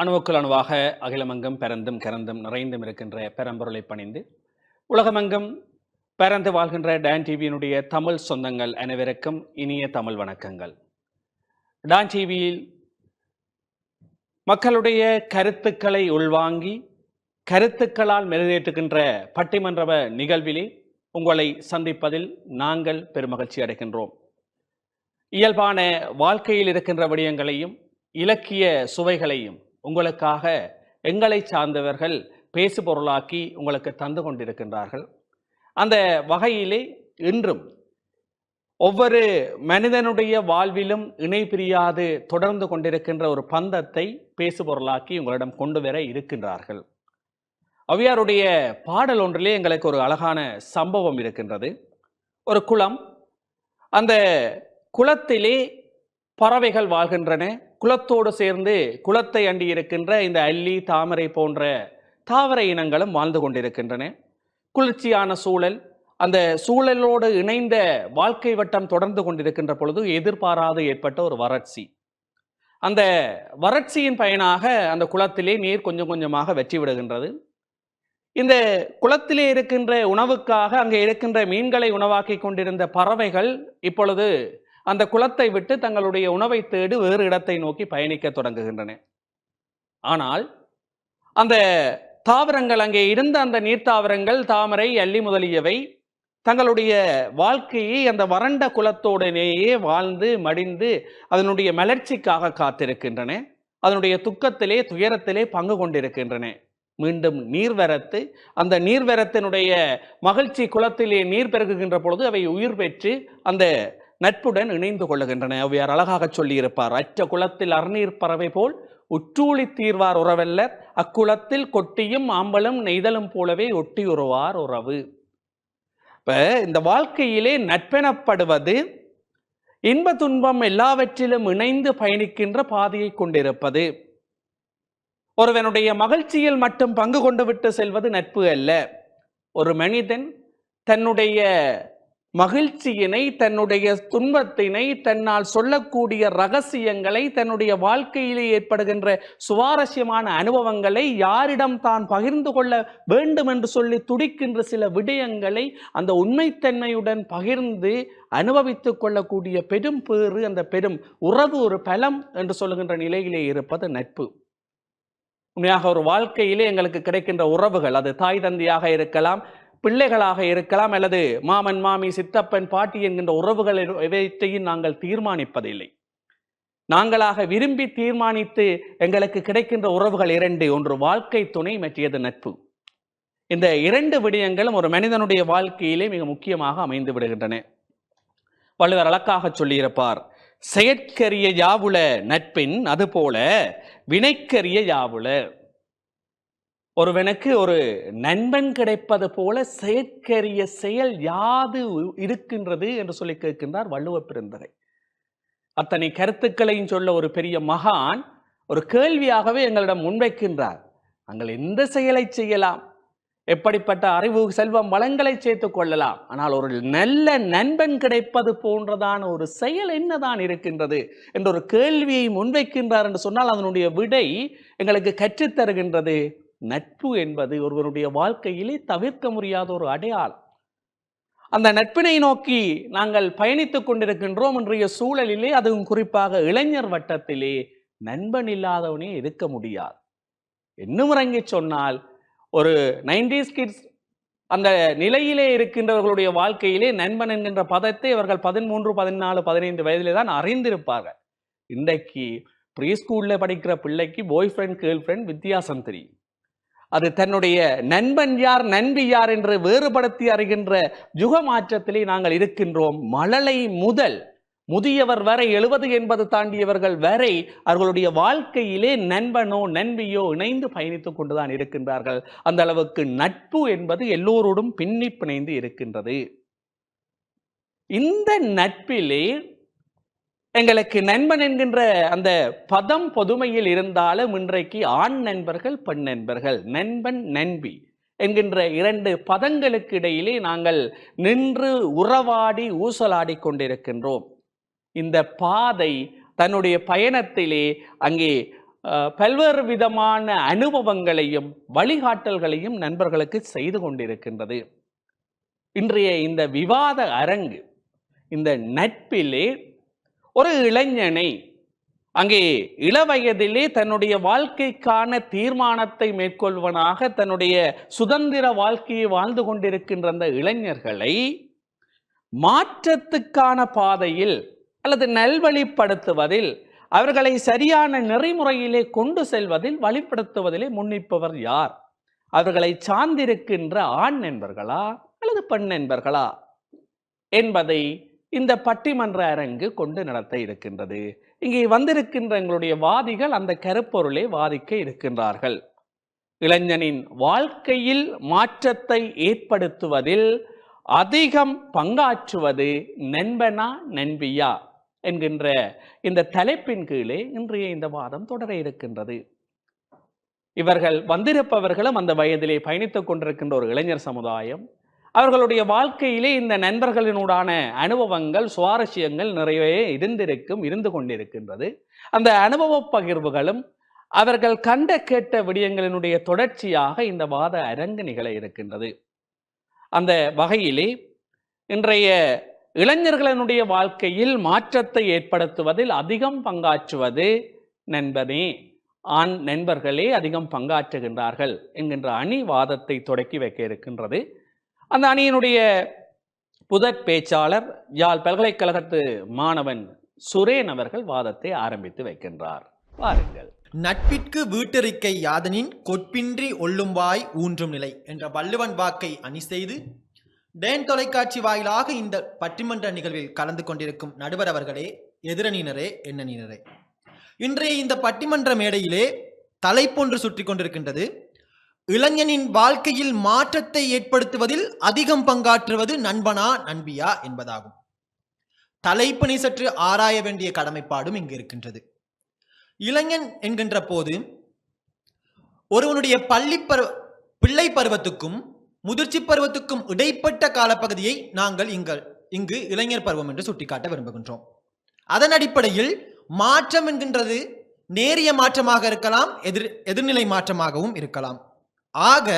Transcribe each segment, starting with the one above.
அணுவுக்குள் அணுவாக அகிலமங்கம் பிறந்தும் கிறந்தும் நிறைந்தும் இருக்கின்ற பெரம்பொருளை பணிந்து உலகமங்கம் பிறந்து வாழ்கின்ற டான் டிவியினுடைய தமிழ் சொந்தங்கள் அனைவருக்கும் இனிய தமிழ் வணக்கங்கள். டான் டிவியில் மக்களுடைய கருத்துக்களை உள்வாங்கி கருத்துக்களால் மெருகேற்றுகின்ற பட்டிமன்ற நிகழ்விலே உங்களை சந்திப்பதில் நாங்கள் பெருமகிழ்ச்சி அடைகின்றோம். இயல்பான வாழ்க்கையில் இருக்கின்ற விடயங்களையும் இலக்கிய சுவைகளையும் உங்களுக்காக எங்களை சார்ந்தவர்கள் பேசு பொருளாக்கி உங்களுக்கு தந்து கொண்டிருக்கின்றார்கள். அந்த வகையிலே இன்றும் ஒவ்வொரு மனிதனுடைய வாழ்விலும் இணை பிரியாது தொடர்ந்து கொண்டிருக்கின்ற ஒரு பந்தத்தை பேசு பொருளாக்கி உங்களிடம் கொண்டு வர இருக்கின்றார்கள். ஔவையாருடைய பாடல் ஒன்றிலே எங்களுக்கு ஒரு அழகான சம்பவம் இருக்கின்றது. ஒரு குளம், அந்த குளத்திலே பறவைகள் வாழ்கின்றன. குளத்தோடு சேர்ந்து குளத்தை அண்டி இருக்கின்ற இந்த அல்லி, தாமரை போன்ற தாவர இனங்களும் வாழ்ந்து கொண்டிருக்கின்றன. குளிர்ச்சியான சூழல், அந்த சூழலோடு இணைந்த வாழ்க்கை வட்டம் தொடர்ந்து கொண்டிருக்கின்ற பொழுது எதிர்பாராது ஏற்பட்ட ஒரு வறட்சி. அந்த வறட்சியின் பயனாக அந்த குளத்திலே நீர் கொஞ்சம் கொஞ்சமாக வற்றி விடுகின்றது. இந்த குளத்திலே இருக்கின்ற உணவுக்காக அங்கே இருக்கின்ற மீன்களை உணவாக்கி கொண்டிருந்த பறவைகள் இப்பொழுது அந்த குளத்தை விட்டு தங்களுடைய உணவை தேடி வேறு இடத்தை நோக்கி பயணிக்க தொடங்குகின்றன. ஆனால் அந்த தாவரங்கள், அங்கே இருந்த அந்த நீர்த்தாவரங்கள், தாமரை, அல்லி முதலியவை தங்களுடைய வாழ்க்கையை அந்த வறண்ட குளத்தோடனேயே வாழ்ந்து மடிந்து அதனுடைய மலர்ச்சிக்காக காத்திருக்கின்றன. அதனுடைய துக்கத்திலே துயரத்திலே பங்கு கொண்டிருக்கின்றன. மீண்டும் நீர்வரத்து, அந்த நீர்வரத்தினுடைய மகிழ்ச்சி குளத்திலே நீர் பெருகுகின்ற பொழுது அவை உயிர் பெற்று அந்த நட்புடன் இணைந்து கொள்ளுகின்றன. ஔவையார் அழகாக சொல்லியிருப்பார், அற்ற குளத்தில் அர்நீர் பறவை போல் உற்றூழி தீர்வார் உறவல்லர், அக்குளத்தில் கொட்டியும் ஆம்பலும் நெய்தலும் போலவே ஒட்டி உறவார் உறவு. இப்ப இந்த வாழ்க்கையிலே நட்பெனப்படுவது இன்ப துன்பம் எல்லாவற்றிலும் இணைந்து பயணிக்கின்ற பாதையை கொண்டிருப்பது. ஒருவனுடைய மகிழ்ச்சியில் மட்டும் பங்கு கொண்டு விட்டு செல்வது நட்பு அல்ல. ஒரு மனிதன் தன்னுடைய மகிழ்ச்சியினை, தன்னுடைய துன்பத்தினை, தன்னால் சொல்லக்கூடிய ரகசியங்களை, தன்னுடைய வாழ்க்கையிலே ஏற்படுகின்ற சுவாரஸ்யமான அனுபவங்களை யாரிடம் தான் பகிர்ந்து கொள்ள வேண்டும் என்று சொல்லி துடிக்கின்ற சில விடயங்களை அந்த உண்மைத்தன்மையுடன் பகிர்ந்து அனுபவித்துக் கொள்ளக்கூடிய பெரும் பேறு, அந்த பெரும் உறவு, ஒரு பலம் என்று சொல்லுகின்ற நிலையிலே இருப்பது நட்பு. உண்மையாக ஒரு வாழ்க்கையிலே எங்களுக்கு கிடைக்கின்ற உறவுகள், அது தாய் தந்தையாக இருக்கலாம், பிள்ளைகளாக இருக்கலாம், அல்லது மாமன், மாமி, சித்தப்பன், பாட்டி என்கின்ற உறவுகள் எவற்றையும் நாங்கள் தீர்மானிப்பதில்லை. நாங்களாக விரும்பி தீர்மானித்து எங்களுக்கு கிடைக்கின்ற உறவுகள் இரண்டு. ஒன்று வாழ்க்கை துணை, மற்றது நட்பு. இந்த இரண்டு விடயங்களும் ஒரு மனிதனுடைய வாழ்க்கையிலே மிக முக்கியமாக அமைந்து விடுகின்றன. வள்ளுவர் அழகாக சொல்லியிருப்பார், செயற்கரிய யாவுல நட்பின் அதுபோல வினைக்கரிய யாவுல. ஒருவனுக்கு ஒரு நண்பன் கிடைப்பது போல செயற்கரிய செயல் யாது இருக்கின்றது என்று சொல்லி கேட்கின்றார் வள்ளுவ பெருந்தகை. அத்தனை கருத்துக்களையும் சொல்ல ஒரு பெரிய மகான் ஒரு கேள்வியாகவே எங்களிடம் முன்வைக்கின்றார். நாங்கள் எந்த செயலை செய்யலாம், எப்படிப்பட்ட அறிவு, செல்வம், வளங்களை சேர்த்துக் கொள்ளலாம், ஆனால் ஒரு நல்ல நண்பன் கிடைப்பது போன்றதான ஒரு செயல் என்னதான் இருக்கின்றது என்ற ஒரு கேள்வியை முன்வைக்கின்றார் என்று சொன்னால் அதனுடைய விடை எங்களுக்கு கற்றுத்தருகின்றது. நட்பு என்பது ஒருவருடைய வாழ்க்கையிலே தவிர்க்க முடியாத ஒரு அடையாளம். அந்த நட்பினை நோக்கி நாங்கள் பயணித்துக் கொண்டிருக்கின்றோம். இன்றைய சூழலிலே, அதுவும் குறிப்பாக இளைஞர் வட்டத்திலே நண்பன் இல்லாதவனே இருக்க முடியாது. இன்னும் இறங்கி சொன்னால் ஒரு 90s கிட்ஸ் அந்த நிலையிலே இருக்கின்றவர்களுடைய வாழ்க்கையிலே நண்பன் என்கின்ற பதத்தை அவர்கள் 13, 14, 15 வயதிலே தான் அறிந்திருப்பார்கள். இன்றைக்கு ப்ரீ ஸ்கூல்ல படிக்கிற பிள்ளைக்கு பாய் ஃப்ரெண்ட், கேர்ள் ஃப்ரெண்ட் வித்தியாசம் தெரியும். அது தன்னுடைய நண்பன் யார், நண்பி யார் என்று வேறுபடுத்தி அறிகின்ற யுக மாற்றத்திலே நாங்கள் இருக்கின்றோம். மழலை முதல் முதியவர் வரை, 70, 80 தாண்டியவர்கள் வரை அவர்களுடைய வாழ்க்கையிலே நண்பனோ நண்பியோ இணைந்து பயணித்துக் கொண்டுதான் இருக்கின்றார்கள். அந்த அளவுக்கு நட்பு என்பது எல்லோரோடும் பின்னி பிணைந்து இருக்கின்றது. இந்த நட்பிலே எங்களுக்கு நண்பன் என்கின்ற அந்த பதம் பொதுமையில் இருந்தாலும் இன்றைக்கு ஆண் நண்பர்கள், பெண் நண்பர்கள், நண்பன், நண்பி என்கின்ற இரண்டு பதங்களுக்கு இடையிலே நாங்கள் நின்று உறவாடி ஊசலாடி கொண்டிருக்கின்றோம். இந்த பாதை தன்னுடைய பயணத்திலே அங்கே பல்வேறு விதமான அனுபவங்களையும் வழிகாட்டல்களையும் நண்பர்களுக்கு செய்து கொண்டிருக்கின்றது. இன்றைய இந்த விவாத அரங்கு இந்த நட்பிலே ஒரு இளைஞனை அங்கே இளவயதிலே தன்னுடைய வாழ்க்கைக்கான தீர்மானத்தை மேற்கொள்வனாக தன்னுடைய சுதந்திர வாழ்க்கையை வாழ்ந்து கொண்டிருக்கின்ற அந்த இளைஞர்களை மாற்றத்துக்கான பாதையில் அல்லது நல்வழிப்படுத்துவதில், அவர்களை சரியான நெறிமுறையிலே கொண்டு செல்வதில் வழிப்படுத்துவதிலே முன்னிப்பவர் யார்? அவர்களை சார்ந்திருக்கின்ற ஆண் நண்பர்களா அல்லது பெண் நண்பர்களா என்பதை இந்த பட்டிமன்ற அரங்கு கொண்டு நடத்த இருக்கின்றது. இங்கே வந்திருக்கின்ற எங்களுடைய வாதிகள் அந்த கருப்பொருளை வாதிக்க இருக்கின்றார்கள். இளைஞனின் வாழ்க்கையில் மாற்றத்தை ஏற்படுத்துவதில் அதிகம் பங்காற்றுவது நண்பனா நண்பியா என்கின்ற இந்த தலைப்பின் கீழே இன்றைய இந்த வாதம் தொடர இருக்கின்றது. இவர்கள் வந்திருப்பவர்களும் அந்த வயதிலே பயணித்துக் கொண்டிருக்கின்ற ஒரு இளைஞர் சமுதாயம். அவர்களுடைய வாழ்க்கையிலே இந்த நண்பர்களினூடான அனுபவங்கள், சுவாரஸ்யங்கள் நிறையவே இருந்து கொண்டிருக்கின்றது. அந்த அனுபவ பகிர்வுகளும் அவர்கள் கண்ட கேட்ட விடயங்களினுடைய தொடர்ச்சியாக இந்த வாத அரங்கு நிகழ இருக்கின்றது. அந்த வகையிலே இன்றைய இளைஞர்களினுடைய வாழ்க்கையில் மாற்றத்தை ஏற்படுத்துவதில் அதிகம் பங்காற்றுவது நண்பனே, ஆண் நண்பர்களே அதிகம் பங்காற்றுகின்றார்கள் என்கின்ற அணி வாதத்தை தொடக்கி வைக்க இருக்கின்றது. அந்த அணியினுடைய புதற் பேச்சாளர் யாழ் பல்கலைக்கழகத்து மாணவன் சுரேன் அவர்கள் வாதத்தை ஆரம்பித்து வைக்கின்றார். பாருங்கள். நட்பிற்கு வீட்டறிக்கை யாதனின் கொட்பின்றி ஒள்ளும்வாய் ஊன்றும் நிலை என்ற வள்ளுவன் வாக்கை அணி செய்து டேன் தொலைக்காட்சி வாயிலாக இந்த பட்டிமன்ற நிகழ்வில் கலந்து கொண்டிருக்கும் நடுவர் அவர்களே, எதிரணியினரே, எண்ணணியினரே, இன்றைய இந்த பட்டிமன்ற மேடையிலே தலைப்பொன்று சுற்றி கொண்டிருக்கின்றது. இளைஞனின் வாழ்க்கையில் மாற்றத்தை ஏற்படுத்துவதில் அதிகம் பங்காற்றுவது நண்பனா நண்பியா என்பதாகும். தலைப்பினை சற்று ஆராய வேண்டிய கடமைப்பாடும் இங்கு இருக்கின்றது. இளைஞன் என்கின்ற போது ஒருவனுடைய பிள்ளை பருவத்துக்கும் முதிர்ச்சி பருவத்துக்கும் இடைப்பட்ட காலப்பகுதியை நாங்கள் இங்கு இளைஞர் பருவம் என்று சுட்டிக்காட்ட விரும்புகின்றோம். அதன் அடிப்படையில் மாற்றம் என்கின்றது நேரிய மாற்றமாக இருக்கலாம், எதிர்நிலை மாற்றமாகவும் இருக்கலாம். ஆக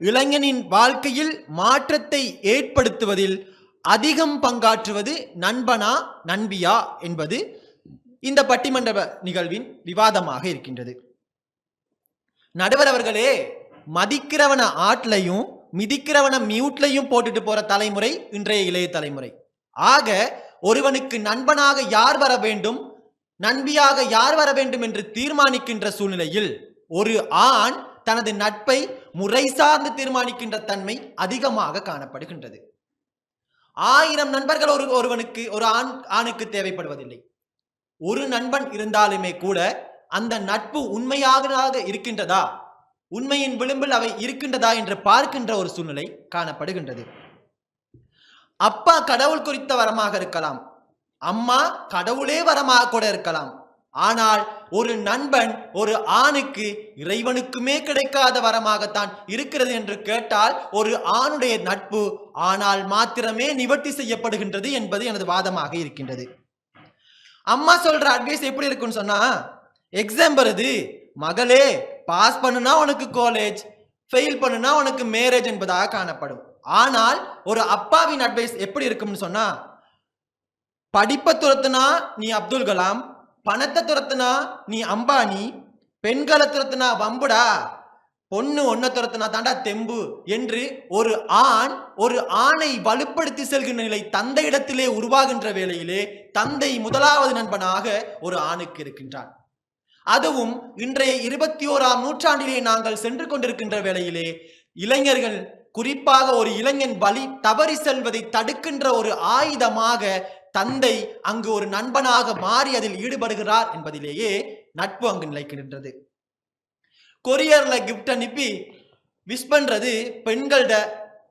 இளைஞனின் வாழ்க்கையில் மாற்றத்தை ஏற்படுத்துவதில் அதிகம் பங்காற்றுவது நண்பனா நண்பியா என்பது இந்த பட்டிமன்ற நிகழ்வின் விவாதமாக இருக்கின்றது. நடுவர் அவர்களே, மதிக்கிறவன ஆட்லையும் மிதிக்கிறவன மியூட்லையும் போட்டுட்டு போற தலைமுறை இன்றைய இளைய தலைமுறை. ஆக ஒருவனுக்கு நண்பனாக யார் வர வேண்டும், நண்பியாக யார் வர வேண்டும் என்று தீர்மானிக்கின்ற சூழ்நிலையில் ஒரு ஆண் தனது நட்பை முறை சார்ந்து தீர்மானிக்கின்ற தன்மை அதிகமாக காணப்படுகின்றது. 1000 நண்பர்கள் ஒரு ஆணுக்கு தேவைப்படுவதில்லை. ஒரு நண்பன் இருந்தாலுமே கூட அந்த நட்பு உண்மையாக இருக்கின்றதா, உண்மையின் விளிம்பில் அவை இருக்கின்றதா என்று பார்க்கின்ற ஒரு சூழ்நிலை காணப்படுகின்றது. அப்பா கடவுள் குறித்த வரமாக இருக்கலாம், அம்மா கடவுளே வரமாக கூட இருக்கலாம். ஆனால் ஒரு நண்பன் ஒரு ஆணுக்கு இறைவனுக்குமே கிடைக்காத வரமாகத்தான் இருக்கிறது என்று கேட்டால் ஒரு ஆணுடைய நட்பு ஆனால் மாத்திரமே நிவர்த்தி செய்யப்படுகின்றது என்பது எனது வாதமாக இருக்கின்றது. அம்மா சொல்ற அட்வைஸ் எப்படி இருக்குன்னு சொன்னா, எக்ஸாம் வருது மகளே, பாஸ் பண்ணுனா உனக்கு காலேஜ், ஃபெயில் பண்ணுனா உனக்கு மேரேஜ் என்பதாக காணப்படும். ஆனால் ஒரு அப்பாவின் அட்வைஸ் எப்படி இருக்கும்னு சொன்னா, படிப்பை துரத்துனா நீ அப்துல் கலாம், பணத்தை துரத்துனா நீ அம்பானி, பெண்களை துரத்துனா வம்புடா, பொண்ணு ஒன்ன துரத்துனா தாண்டா தெம்பு என்று ஒரு ஆணை வலுப்படுத்தி செல்கின்ற நிலை தந்தை இடத்திலே உருவாகின்ற வேளையிலே தந்தை முதலாவது நண்பனாக ஒரு ஆணுக்கு இருக்கின்றான். அதுவும் இன்றைய 21ஆம் நூற்றாண்டிலே நாங்கள் சென்று கொண்டிருக்கின்ற வேளையிலே இளைஞர்கள், குறிப்பாக ஒரு இளைஞன் வழி தவறி செல்வதை தடுக்கின்ற ஒரு ஆயுதமாக தந்தை அங்கு ஒரு நண்பனாக மாறி அதில் ஈடுபடுகிறார் என்பதிலேயே நட்பு அங்கு நிலைக்கின்றது. கொரியர்ல கிஃப்ட் அனுப்பி விஷ் பண்றது பெண்களோட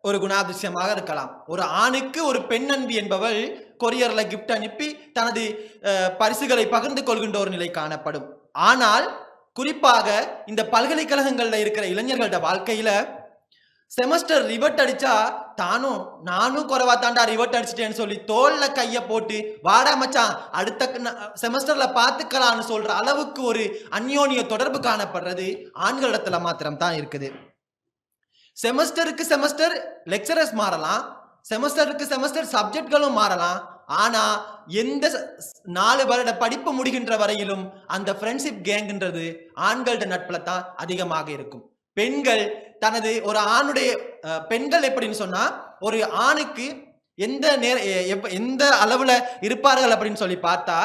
ஒரு குணாதிசயமாக இருக்கலாம். ஒரு ஆணுக்கு ஒரு பெண் நண்பி என்பவள் கொரியர்ல கிஃப்ட் அனுப்பி தனது பரிசுகளை பகிர்ந்து கொள்கின்ற ஒரு நிலை காணப்படும். ஆனால் குறிப்பாக இந்த பல்கலைக்கழகங்கள்ல இருக்கிற இளைஞர்களோட வாழ்க்கையில செமஸ்டர் ரிவர்ட் அடிச்சா நானும் குறைவா தாண்டா ரிவர்ட் அடிச்சிட்டேன்னு சொல்லி தோல்ல கைய போட்டு வாடா மச்சான் அடுத்த செமஸ்டர்ல பாத்துக்கலாம்னு சொல்ற அளவுக்கு ஒரு அந்யோன்ய தொடர்பு காணப்படுறது ஆண்களிடத்துல மாத்திரம் தான் இருக்குது. செமஸ்டருக்கு செமஸ்டர் லெக்சரர்ஸ் மாறலாம், செமஸ்டருக்கு செமஸ்டர் சப்ஜெக்ட்களும் மாறலாம். ஆனா எந்த 4 வருட படிப்பு முடிகின்ற வரையிலும் அந்த ஃப்ரெண்ட்ஷிப் கேங்ன்றது ஆண்களோட நட்புல தான் அதிகமாக இருக்கும். பெண்கள் தனது ஒரு ஆணுடைய பெண்கள் எப்படின்னு சொன்னா ஒரு ஆணுக்கு எந்த அளவுல இருப்பார்கள் அப்படின்னு சொல்லி பார்த்தா,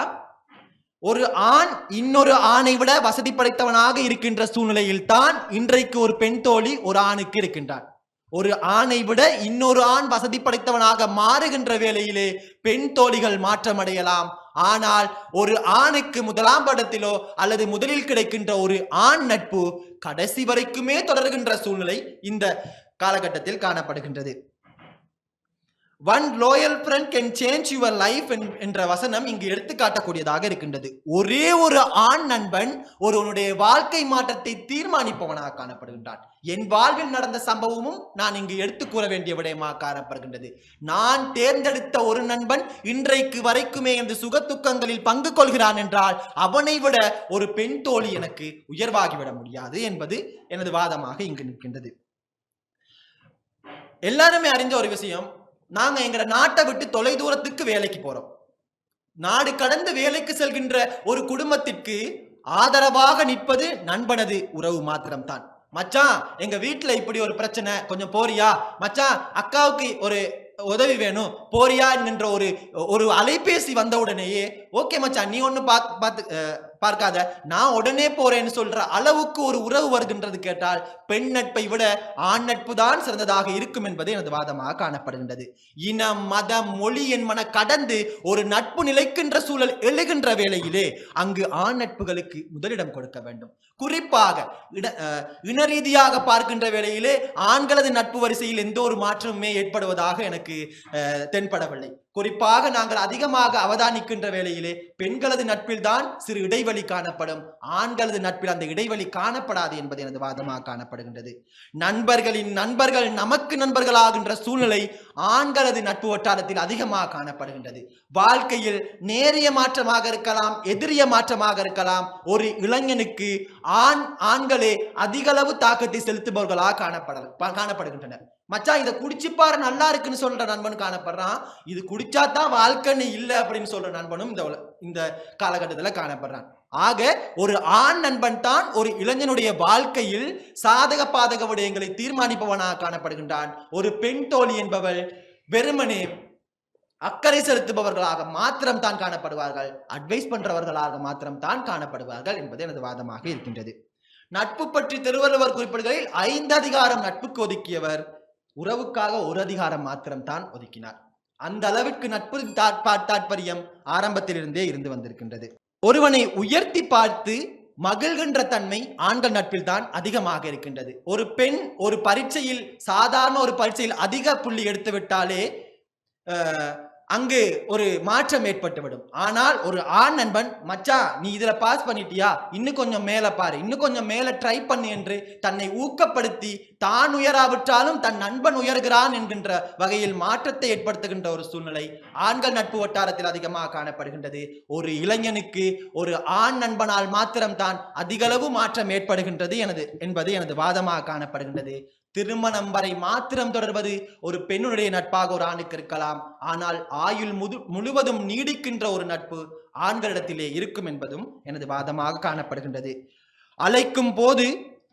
ஒரு ஆண் இன்னொரு ஆணை விட வசதி படைத்தவனாக இருக்கின்ற சூழ்நிலையில் தான் இன்றைக்கு ஒரு பெண் தோழி ஒரு ஆணுக்கு இருக்கின்றான். ஒரு ஆணை விட இன்னொரு ஆண் வசதி படைத்தவனாக மாறுகின்ற வேளையிலே பெண் தோழிகள் மாற்றமடையலாம். ஆனால் ஒரு ஆணுக்கு முதலாம் படத்திலோ அல்லது முதலில் கிடைக்கின்ற ஒரு ஆண் நட்பு கடைசி வரைக்குமே தொடர்கின்ற சூழ்நிலை இந்த காலகட்டத்தில் காணப்படுகின்றது. One loyal friend can change your life என்ற வசனம் இங்கு எடுத்து காட்டக்கூடியதாக இருக்கின்றது. ஒரே ஒரு ஆண் நண்பன் ஒருவனுடைய வாழ்க்கை மாற்றத்தை தீர்மானிப்பவனாக காணப்படுகின்றான். என் வாழ்வில் நடந்த சம்பவமும் நான் இங்கு எடுத்து கூற வேண்டிய விடயமாக காணப்படுகின்றது. நான் தேர்ந்தெடுத்த ஒரு நண்பன் இன்றைக்கு வரைக்குமே எனது சுகத்துக்கங்களில் பங்கு கொள்கிறான் என்றால் அவனை விட ஒரு பெண் தோழி எனக்கு உயர்வாகிவிட முடியாது என்பது எனது வாதமாக இங்கு நிற்கின்றது. எல்லாருமே அறிந்த ஒரு விஷயம், நாங்க எங்க நாட்டை விட்டு தொலை தூரத்துக்கு வேலைக்கு போறோம். நாடு கடந்து வேலைக்கு செல்கின்ற ஒரு குடும்பத்திற்கு ஆதரவாக நிற்பது நண்பனது உறவு மாத்திரம்தான். மச்சான் எங்க வீட்டுல இப்படி ஒரு பிரச்சனை, கொஞ்சம் போறியா? மச்சான் அக்காவுக்கு ஒரு உதவி வேணும், போறியா என்கின்ற ஒரு அலைபேசி வந்தவுடனேயே ஓகே மச்சான் நீ ஒண்ணு பார்க்காத நான் உடனே போறேன்னு சொல்ற அளவுக்கு ஒரு உறவு வருகின்றது. கேட்டால் பெண் நட்பை விட ஆண் நட்பு தான் சிறந்ததாக இருக்கும் என்பது எனது வாதமாக காணப்படுகின்றது. இனம் மதம் மொழி என்பன கடந்து ஒரு நட்பு நிலைக்கின்ற சூழல் எழுகின்ற வேளையிலே அங்கு ஆண் நட்புகளுக்கு முதலிடம் கொடுக்க வேண்டும். குறிப்பாக இன ரீதியாக பார்க்கின்ற வேளையிலே ஆண்களது நட்பு வரிசையில் எந்த ஒரு மாற்றமுமே ஏற்படுவதாக எனக்கு தென்படவில்லை. குறிப்பாக நாங்கள் அதிகமாக அவதானிக்கின்ற வேளையிலே பெண்களது நட்பில் தான் சிறு இடைவெளி காணப்படும், ஆண்களது நட்பில் அந்த இடைவெளி காணப்படாது என்பது எனது வாதமாக காணப்படுகின்றது. நண்பர்களின் நண்பர்கள் நமக்கு நண்பர்களாகின்ற சூழ்நிலை ஆண்களது நட்பு வட்டாரத்தில் அதிகமாக காணப்படுகின்றது. வாழ்க்கையில் நேரிய மாற்றமாக இருக்கலாம், எதிரிய மாற்றமாக இருக்கலாம். ஒரு இளைஞனுக்கு ஆண்களே அதிகளவு தாக்கத்தை செலுத்துபவர்களாக காணப்படுகின்றனர். மச்சான் இதை குடிச்சுப்பாரு நல்லா இருக்குன்னு சொல்ற நண்பன் காணப்படுறான், இது குடிச்சாதான் வாழ்க்கைன்னு இல்லை அப்படின்னு சொல்ற நண்பனும் இந்த காலகட்டத்தில் காணப்படுறான். ஆக ஒரு ஆண் நண்பன் தான் ஒரு இளைஞனுடைய வாழ்க்கையில் சாதக பாதக விடயங்களை தீர்மானிப்பவனாக காணப்படுகின்றான். ஒரு பெண் தோழி என்பவள் வெறுமனே அக்கறை செலுத்துபவர்களாக மாத்திரம் தான் காணப்படுவார்கள், அட்வைஸ் பண்றவர்களாக மாத்திரம் தான் காணப்படுவார்கள் என்பது எனது வாதமாக இருக்கின்றது. நட்பு பற்றி திருவள்ளுவர் குறிப்பிடுகையில் 5 அதிகாரம் நட்புக்கு ஒதுக்கியவர் உறவுக்காக 1 அதிகாரம் மாத்திரம் தான் ஒதுக்கினார். அந்த அளவிற்கு நட்பு தாற்பயம் ஆரம்பத்திலிருந்தே இருந்து வந்திருக்கின்றது. ஒருவனை உயர்த்தி பார்த்து மகிழ்கின்ற தன்மை ஆண்கள் நட்பில் தான் அதிகமாக இருக்கின்றது. ஒரு பெண் ஒரு பரீட்சையில் சாதாரண ஒரு பரீட்சையில் அதிக புள்ளி எடுத்து விட்டாலே அங்கு ஒரு மாற்றம் ஏற்பட்டுவிடும். ஆனால் ஒரு ஆண் நண்பன் மச்சான் நீ இதுல பாஸ் பண்ணிட்டியா, இன்னும் கொஞ்சம் மேல பாரு, இன்னும் கொஞ்சம் மேல ட்ரை பண்ணு என்று தன்னை ஊக்கப்படுத்தி தான் உயராவிட்டாலும் தன் நண்பன் உயர்கிறான் என்கின்ற வகையில் மாற்றத்தை ஏற்படுத்துகின்ற ஒரு சூழ்நிலை ஆண்கள் நட்பு வட்டாரத்தில் அதிகமாக காணப்படுகின்றது. ஒரு இளைஞனுக்கு ஒரு ஆண் நண்பனால் மாத்திரம்தான் அதிகளவு மாற்றம் ஏற்படுகின்றது என்பது எனது வாதமாக காணப்படுகின்றது. திருமணம் வரை மாத்திரம் தொடர்வது ஒரு பெண்ணுடைய நட்பாக ஒரு ஆணுக்கு இருக்கலாம், ஆனால் ஆயுள் முழுவதும் நீடிக்கின்ற ஒரு நட்பு ஆண்களிடத்திலே இருக்கும் என்பதும் எனது வாதமாக காணப்படுகின்றது. அழைக்கும் போது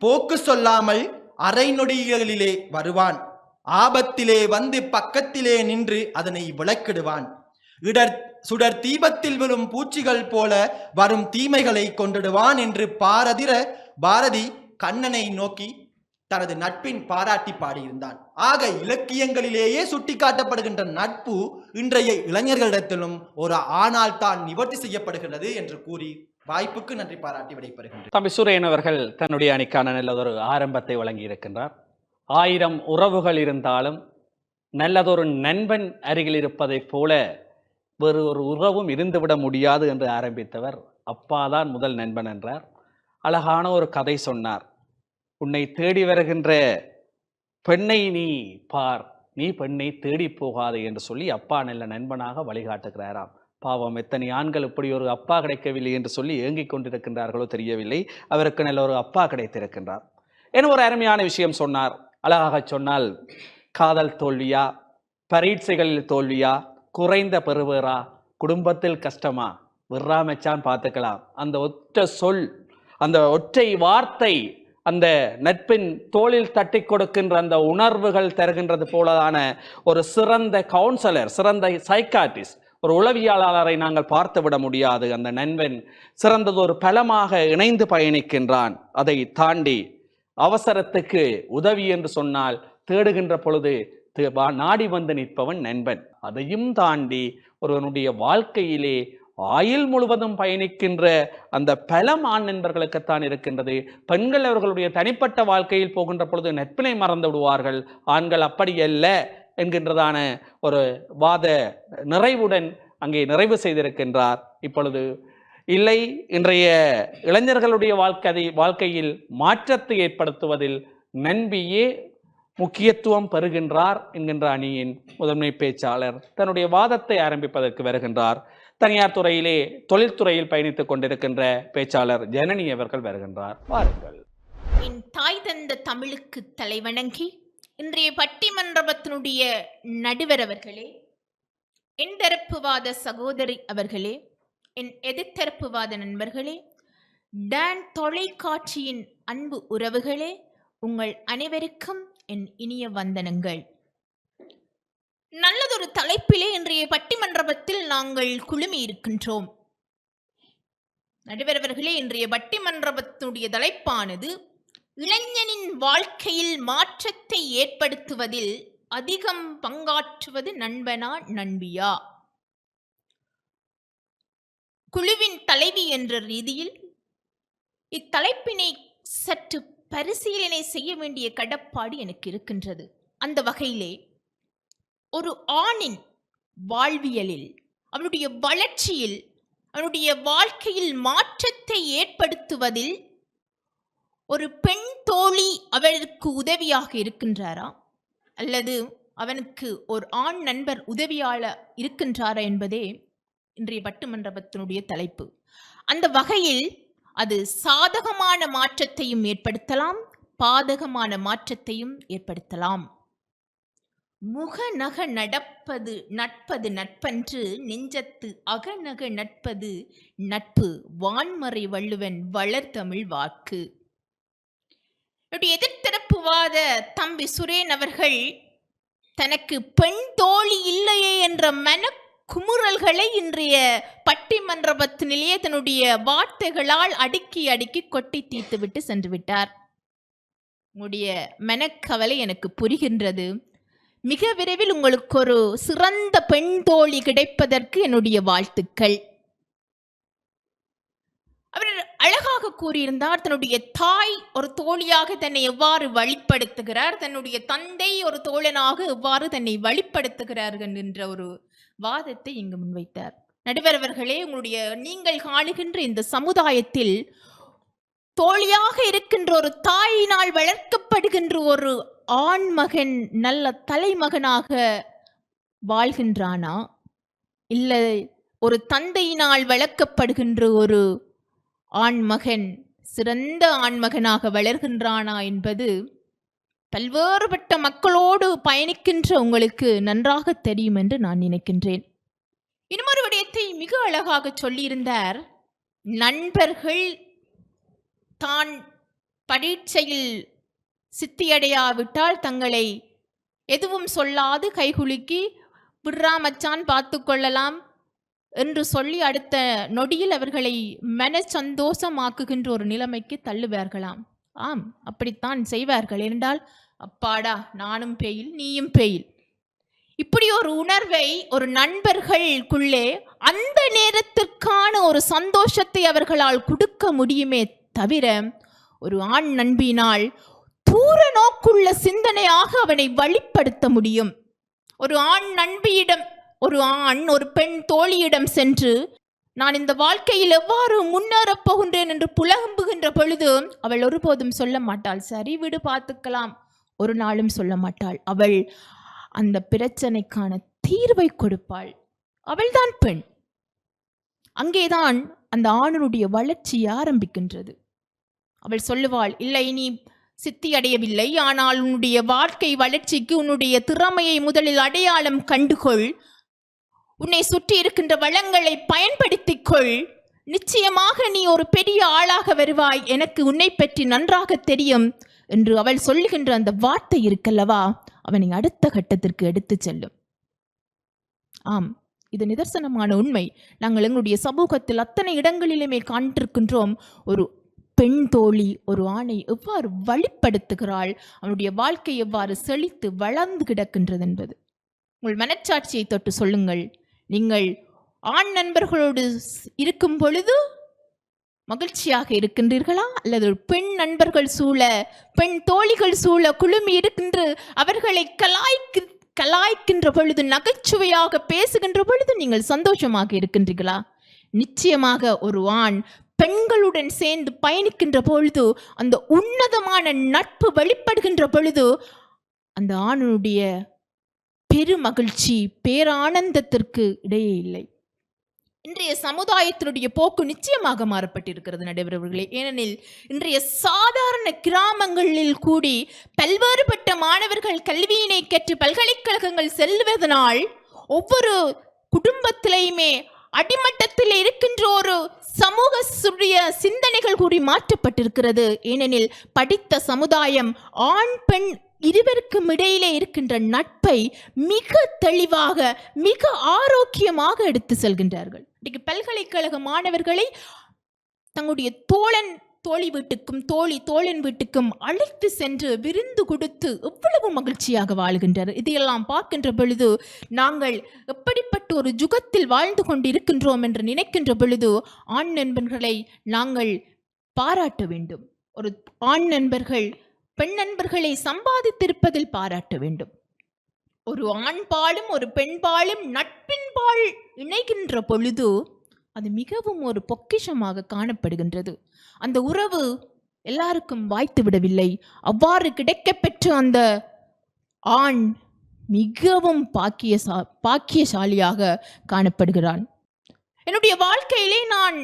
போக்கு சொல்லாமல் அரை நொடிகளிலே வருவான், ஆபத்திலே வந்து பக்கத்திலே நின்று அதனை விளக்கிடுவான். சுடர் தீபத்தில் விழும் பூச்சிகள் போல வரும் தீமைகளை கொண்டிடுவான் என்று பாரதி கண்ணனை நோக்கி தனது நட்பின் பாராட்டி பாடியிருந்தான். ஆக இலக்கியங்களிலேயே சுட்டிக்காட்டப்படுகின்ற நட்பு இன்றைய இளைஞர்களிடத்திலும் ஒரு ஆணால் தான் நிவர்த்தி செய்யப்படுகிறது என்று கூறி வாய்ப்புக்கு நன்றி பாராட்டி விடைபெறுகின்றனர். தம்பி சூரியன் அவர்கள் தன்னுடைய அணிக்கான நல்லதொரு ஆரம்பத்தை வழங்கி இருக்கின்றார். 1000 உறவுகள் இருந்தாலும் நல்லதொரு நண்பன் அருகில் இருப்பதைப் போல வேறு ஒரு உறவும் இருந்துவிட முடியாது என்று ஆரம்பித்தவர் அப்பாதான் முதல் நண்பன் என்றார். அழகான ஒரு கதை சொன்னார். உன்னை தேடி வருகின்ற பெண்ணை நீ பார், நீ பெண்ணை தேடி போகாதே என்று சொல்லி அப்பா நல்ல நண்பனாக வழிகாட்டுகிறாராம். பாவம், எத்தனை ஆண்கள் இப்படி ஒரு அப்பா கிடைக்கவில்லை என்று சொல்லி ஏங்கிக் கொண்டிருக்கின்றார்களோ தெரியவில்லை. அவருக்கு நல்ல ஒரு அப்பா கிடைத்திருக்கின்றார். என ஒரு அருமையான விஷயம் சொன்னார். அழகாக சொன்னால், காதல் தோல்வியா, பரீட்சைகளில் தோல்வியா, குறைந்த பெறுவேரா, குடும்பத்தில் கஷ்டமா, விட்றாமச்சான் பார்த்துக்கலாம். அந்த ஒற்றை சொல், அந்த ஒற்றை வார்த்தை அந்த நட்பின் தோளில் தட்டி கொடுக்கின்ற அந்த உணர்வுகள் தருகின்றது போலதான ஒரு சிறந்த கவுன்சிலர், சிறந்த சைக்காட்ரிஸ்ட், ஒரு உளவியலாளரை நாங்கள் பார்த்து விட முடியாது. அந்த நண்பன் சிறந்தது ஒரு பலமாக இணைந்து பயணிக்கின்றான். அதை தாண்டி அவசரத்துக்கு உதவி என்று சொன்னால் தேடுகின்ற பொழுது நாடி வந்து நிற்பவன் நண்பன். அதையும் தாண்டி ஒருவனுடைய வாழ்க்கையிலே ஆயுள் முழுவதும் பயணிக்கின்ற அந்த பலம் ஆண் நண்பர்களுக்குத்தான் இருக்கின்றது. பெண்கள் அவர்களுடைய தனிப்பட்ட வாழ்க்கையில் போகின்ற பொழுது நட்பினை மறந்து விடுவார்கள். ஆண்கள் அப்படி அல்ல என்கின்றதான ஒரு வாத நிறைவுடன் அங்கே நிறைவு செய்திருக்கின்றார். இப்பொழுது இல்லை, இன்றைய இளைஞர்களுடைய வாழ்க்கையில் மாற்றத்தை ஏற்படுத்துவதில் நண்பியே முக்கியத்துவம் பெறுகின்றார் என்கின்ற அணியின் முதன்மை பேச்சாளர் தன்னுடைய வாதத்தை ஆரம்பிப்பதற்கு வருகின்றார். தனியார் துறையிலே தொழில்துறையில் பயணித்துக் கொண்டிருக்கின்ற பேச்சாளர் ஜனனி அவர்கள் வருகின்றார். வாருங்கள். என் தாய் தந்த தமிழுக்கு தலைவணங்கி இன்றைய பட்டிமன்றத்தினுடைய நடுவர் அவர்களே, என் தரப்புவாத சகோதரி அவர்களே, என் எதிர்த்தரப்புவாத நண்பர்களே, டான் தொலைக்காட்சியின் அன்பு உறவுகளே, உங்கள் அனைவருக்கும் என் இனிய வந்தனங்கள். நல்லதொரு தலைப்பிலே இன்றைய பட்டிமன்றத்தில் நாங்கள் குழுமி இருக்கின்றோம். நடுவர் அவர்களே, இன்றைய பட்டிமன்றத்தினுடைய தலைப்பானது இளைஞனின் வாழ்க்கையில் மாற்றத்தை ஏற்படுத்துவதில் அதிகம் பங்காற்றுவது நண்பனா நண்பியா? குழுவின் தலைவி என்ற ரீதியில் இத்தலைப்பினை சற்று பரிசீலனை செய்ய வேண்டிய கடப்பாடு எனக்கு இருக்கின்றது. அந்த வகையிலே ஒரு ஆணின் வாழ்வியலில், அவனுடைய வளர்ச்சியில், அவனுடைய வாழ்க்கையில் மாற்றத்தை ஏற்படுத்துவதில் ஒரு பெண் தோழி அவனுக்கு உதவியாக இருக்கின்றாரா, அல்லது அவனுக்கு ஒரு ஆண் நண்பர் உதவியாளர் இருக்கின்றாரா என்பதே இன்றைய பட்டிமன்றத்தினுடைய தலைப்பு. அந்த வகையில் அது சாதகமான மாற்றத்தையும் ஏற்படுத்தலாம், பாதகமான மாற்றத்தையும் ஏற்படுத்தலாம். முகநக நடப்பது நட்பது நட்பன்று, நெஞ்சத்து அகநக நட்பது நட்பு, வான்மறை வள்ளுவன் வளர்தமிழ் வாக்கு. எதிர்த்தரப்புவாத தம்பி சுரேன் அவர்கள் தனக்கு பெண் தோழி இல்லையே என்ற மன குமுறல்களை இன்றைய பட்டிமன்றத்திலேயே தன்னுடைய வார்த்தைகளால் அடுக்கி அடுக்கி கொட்டி தீர்த்து விட்டு சென்று விட்டார். உங்களுடைய மனக்கவலை எனக்கு புரிகின்றது. மிக விரைவில் உங்களுக்கு ஒரு சிறந்த பெண் தோழி கிடைப்பதற்கு என்னுடைய வாழ்த்துக்கள். அவர் அழகாக கூறியிருந்தார், தன்னுடைய தாய் ஒரு தோழியாக தன்னை எவ்வாறு வழிப்படுத்துகிறார், தன்னுடைய தந்தை ஒரு தோழனாக எவ்வாறு தன்னை வழிப்படுத்துகிறார்கள் என்ற ஒரு வாதத்தை இங்கு முன்வைத்தார். நடுவர் அவர்களே, நீங்கள் காணுகின்ற இந்த சமுதாயத்தில் தோழியாக இருக்கின்ற ஒரு தாயினால் வளர்க்கப்படுகின்ற ஒரு ஆண்மகன் நல்ல தலைமகனாக வாழ்கின்றானா, இல்லை ஒரு தந்தையினால் வளர்க்கப்படுகின்ற ஒரு ஆண்மகன் சிறந்த ஆண்மகனாக வளர்கின்றானா என்பது பல்வேறுபட்ட மக்களோடு பயணிக்கின்ற உங்களுக்கு நன்றாக தெரியும் என்று நான் நினைக்கின்றேன். இன்னொரு விடயத்தை மிக அழகாக சொல்லியிருந்தார். நண்பர்கள் தான் பரீட்சையில் சித்தியடையாவிட்டால் தங்களை எதுவும் சொல்லாது கைகுலுக்கி விட்றாமச்சான் பார்த்து கொள்ளலாம் என்று சொல்லி அடுத்த நொடியில் அவர்களை மன சந்தோஷமாக்குகின்ற ஒரு நிலைமைக்கு தள்ளுவார்களாம். ஆம், அப்படித்தான் செய்வார்கள். என்றால் அப்பாடா நானும் பெயில் நீயும் பெயில், இப்படி ஒரு உணர்வை ஒரு நண்பர்களுக்குள்ளே அந்த நேரத்திற்கான ஒரு சந்தோஷத்தை அவர்களால் கொடுக்க முடியுமே தவிர ஒரு ஆண் நண்பினால் தூர நோக்குள்ள சிந்தனையாக அவனை வழிப்படுத்த முடியும். ஒரு ஆண் நண்பியிடம் ஒரு ஆண் ஒரு பெண் தோழியிடம் சென்று நான் இந்த வாழ்க்கையில் எவ்வாறு முன்னேறப் போகின்றேன் என்று புலம்புகின்ற பொழுது அவள் ஒருபோதும் சொல்ல மாட்டாள், சரி விடு பார்த்துக்கலாம், ஒரு நாளும் சொல்ல மாட்டாள். அவள் அந்த பிரச்சனைக்கான தீர்வை கொடுப்பாள். அவள்தான் பெண். அங்கேதான் அந்த ஆணுடைய வளர்ச்சி ஆரம்பிக்கின்றது. அவள் சொல்லுவாள், இல்லை நீ சித்தி அடையவில்லை, ஆனால் உன்னுடைய வாழ்க்கை வளர்ச்சிக்கு உன்னுடைய திறமையை முதலில் அடையாளம் கண்டுகொள், உன்னை சுற்றி இருக்கின்ற வளங்களை பயன்படுத்திக் கொள், நிச்சயமாக நீ ஒரு பெரிய ஆளாக வருவாய், எனக்கு உன்னை பற்றி நன்றாக தெரியும் என்று அவள் சொல்லுகின்ற அந்த வார்த்தை இருக்கல்லவா, அவனை அடுத்த கட்டத்திற்கு எடுத்து செல்லும். ஆம், இது நிதர்சனமான உண்மை. நாங்கள் எங்களுடைய சமூகத்தில் அத்தனை இடங்களிலுமே காண்டிருக்கின்றோம். ஒரு பெண் தோழி ஒரு ஆணை எவ்வாறு வழிப்படுத்துகிறாள், அவனுடைய வாழ்க்கை எவ்வாறு செழித்து வளர்ந்து கிடக்கின்றது என்பது. உங்கள் மனச்சாட்சியை தொட்டு சொல்லுங்கள். நீங்கள் ஆண் நண்பர்களோடு இருக்கும் பொழுது மகிழ்ச்சியாக இருக்கின்றீர்களா, அல்லது பெண் நண்பர்கள் சூழ, பெண் தோழிகள் சூழ குழுமி இருக்கின்ற அவர்களை கலாய்க்கின்ற பொழுது, நகைச்சுவையாக பேசுகின்ற பொழுது நீங்கள் சந்தோஷமாக இருக்கின்றீர்களா? நிச்சயமாக ஒரு ஆண் பெண்களுடன் சேர்ந்து பயணிக்கின்ற பொழுது, அந்த உன்னதமான நட்பு வெளிப்படுகின்ற பொழுது, அந்த ஆணுடைய பெருமகிழ்ச்சி பேரானந்தத்திற்கு இடையே இல்லை. இன்றைய சமுதாயத்தினுடைய போக்கு நிச்சயமாக மாறப்பட்டிருக்கிறது நடுவர்களே. ஏனெனில் இன்றைய சாதாரண கிராமங்களில் கூடி பல்வேறுபட்ட மாணவர்கள் கல்வியினை கற்று பல்கலைக்கழகங்கள் செல்வதனால் ஒவ்வொரு குடும்பத்திலேயுமே அடிமட்டத்தில் இருக்கின்ற ஒரு சமூக சிந்தனைகள் கூறி மாற்றப்பட்டிருக்கிறது. ஏனெனில் படித்த சமுதாயம் ஆண் பெண் இருவருக்கும் இடையிலே இருக்கின்ற நட்பை மிக தெளிவாக மிக ஆரோக்கியமாக எடுத்து செல்கின்றார்கள். இன்றைக்கு பல்கலைக்கழக மாணவர்களை தங்களுடைய தோழி வீட்டுக்கும் தோழன் வீட்டுக்கும் அழைத்து சென்று விருந்து கொடுத்து எவ்வளவு மகிழ்ச்சியாக வாழ்கின்றார். இதையெல்லாம் பார்க்கின்ற பொழுது நாங்கள் எப்படிப்பட்ட ஒரு யுகத்தில் வாழ்ந்து கொண்டிருக்கின்றோம் என்று நினைக்கின்ற பொழுது ஆண் நண்பர்களை நாங்கள் பாராட்ட வேண்டும். ஒரு ஆண் நண்பர்கள் பெண் நண்பர்களை சம்பாதித்திருப்பதில் பாராட்ட வேண்டும். ஒரு ஆண் பாலும் ஒரு பெண் பாலும் நட்பின் பால் இணைகின்ற பொழுது அது மிகவும் ஒரு பொக்கிஷமாக காணப்படுகின்றது. அந்த உறவு எல்லாருக்கும் வாய்த்து விடவில்லை. அவ்வாறு கிடைக்கப்பெற்ற அந்த ஆண் மிகவும் பாக்கியசாலியாக காணப்படுகிறான். என்னுடைய வாழ்க்கையிலே நான்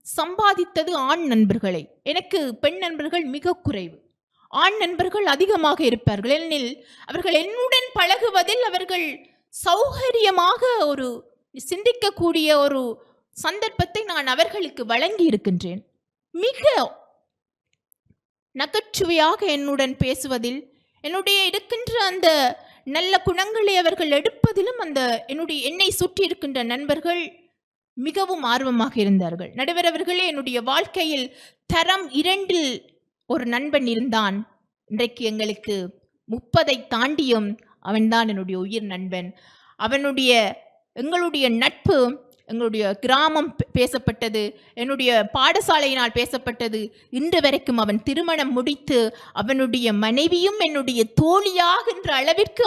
சம்பாதித்தது ஆண் நண்பர்களை. எனக்கு பெண் நண்பர்கள் மிக குறைவு. ஆண் நண்பர்கள் அதிகமாக இருப்பார்கள். ஏனெனில் அவர்கள் என்னுடன் பழகுவதில் அவர்கள் சௌகரியமாக ஒரு சிந்திக்கக்கூடிய ஒரு சந்தர்ப்பத்தை நான் அவர்களுக்கு வழங்கி இருக்கின்றேன். மிக நகைச்சுவையாக என்னுடன் பேசுவதில், என்னுடைய இருக்கின்ற அந்த நல்ல குணங்களை அவர்கள் எடுப்பதிலும் அந்த என்னை சுற்றி இருக்கின்ற நண்பர்கள் மிகவும் ஆர்வமாக இருந்தார்கள். நடுவர் அவர்களே, என்னுடைய வாழ்க்கையில் தரம் 2 ஒரு நண்பன் இருந்தான். இன்றைக்கு எங்களுக்கு 30 தாண்டியும் அவன்தான் என்னுடைய உயிர் நண்பன். எங்களுடைய நட்பு எங்களுடைய கிராமம் பேசப்பட்டது, என்னுடைய பாடசாலையினால் பேசப்பட்டது. இன்று வரைக்கும் அவன் திருமணம் முடித்து அவனுடைய மனைவியும் என்னுடைய தோழியாகின்ற அளவிற்கு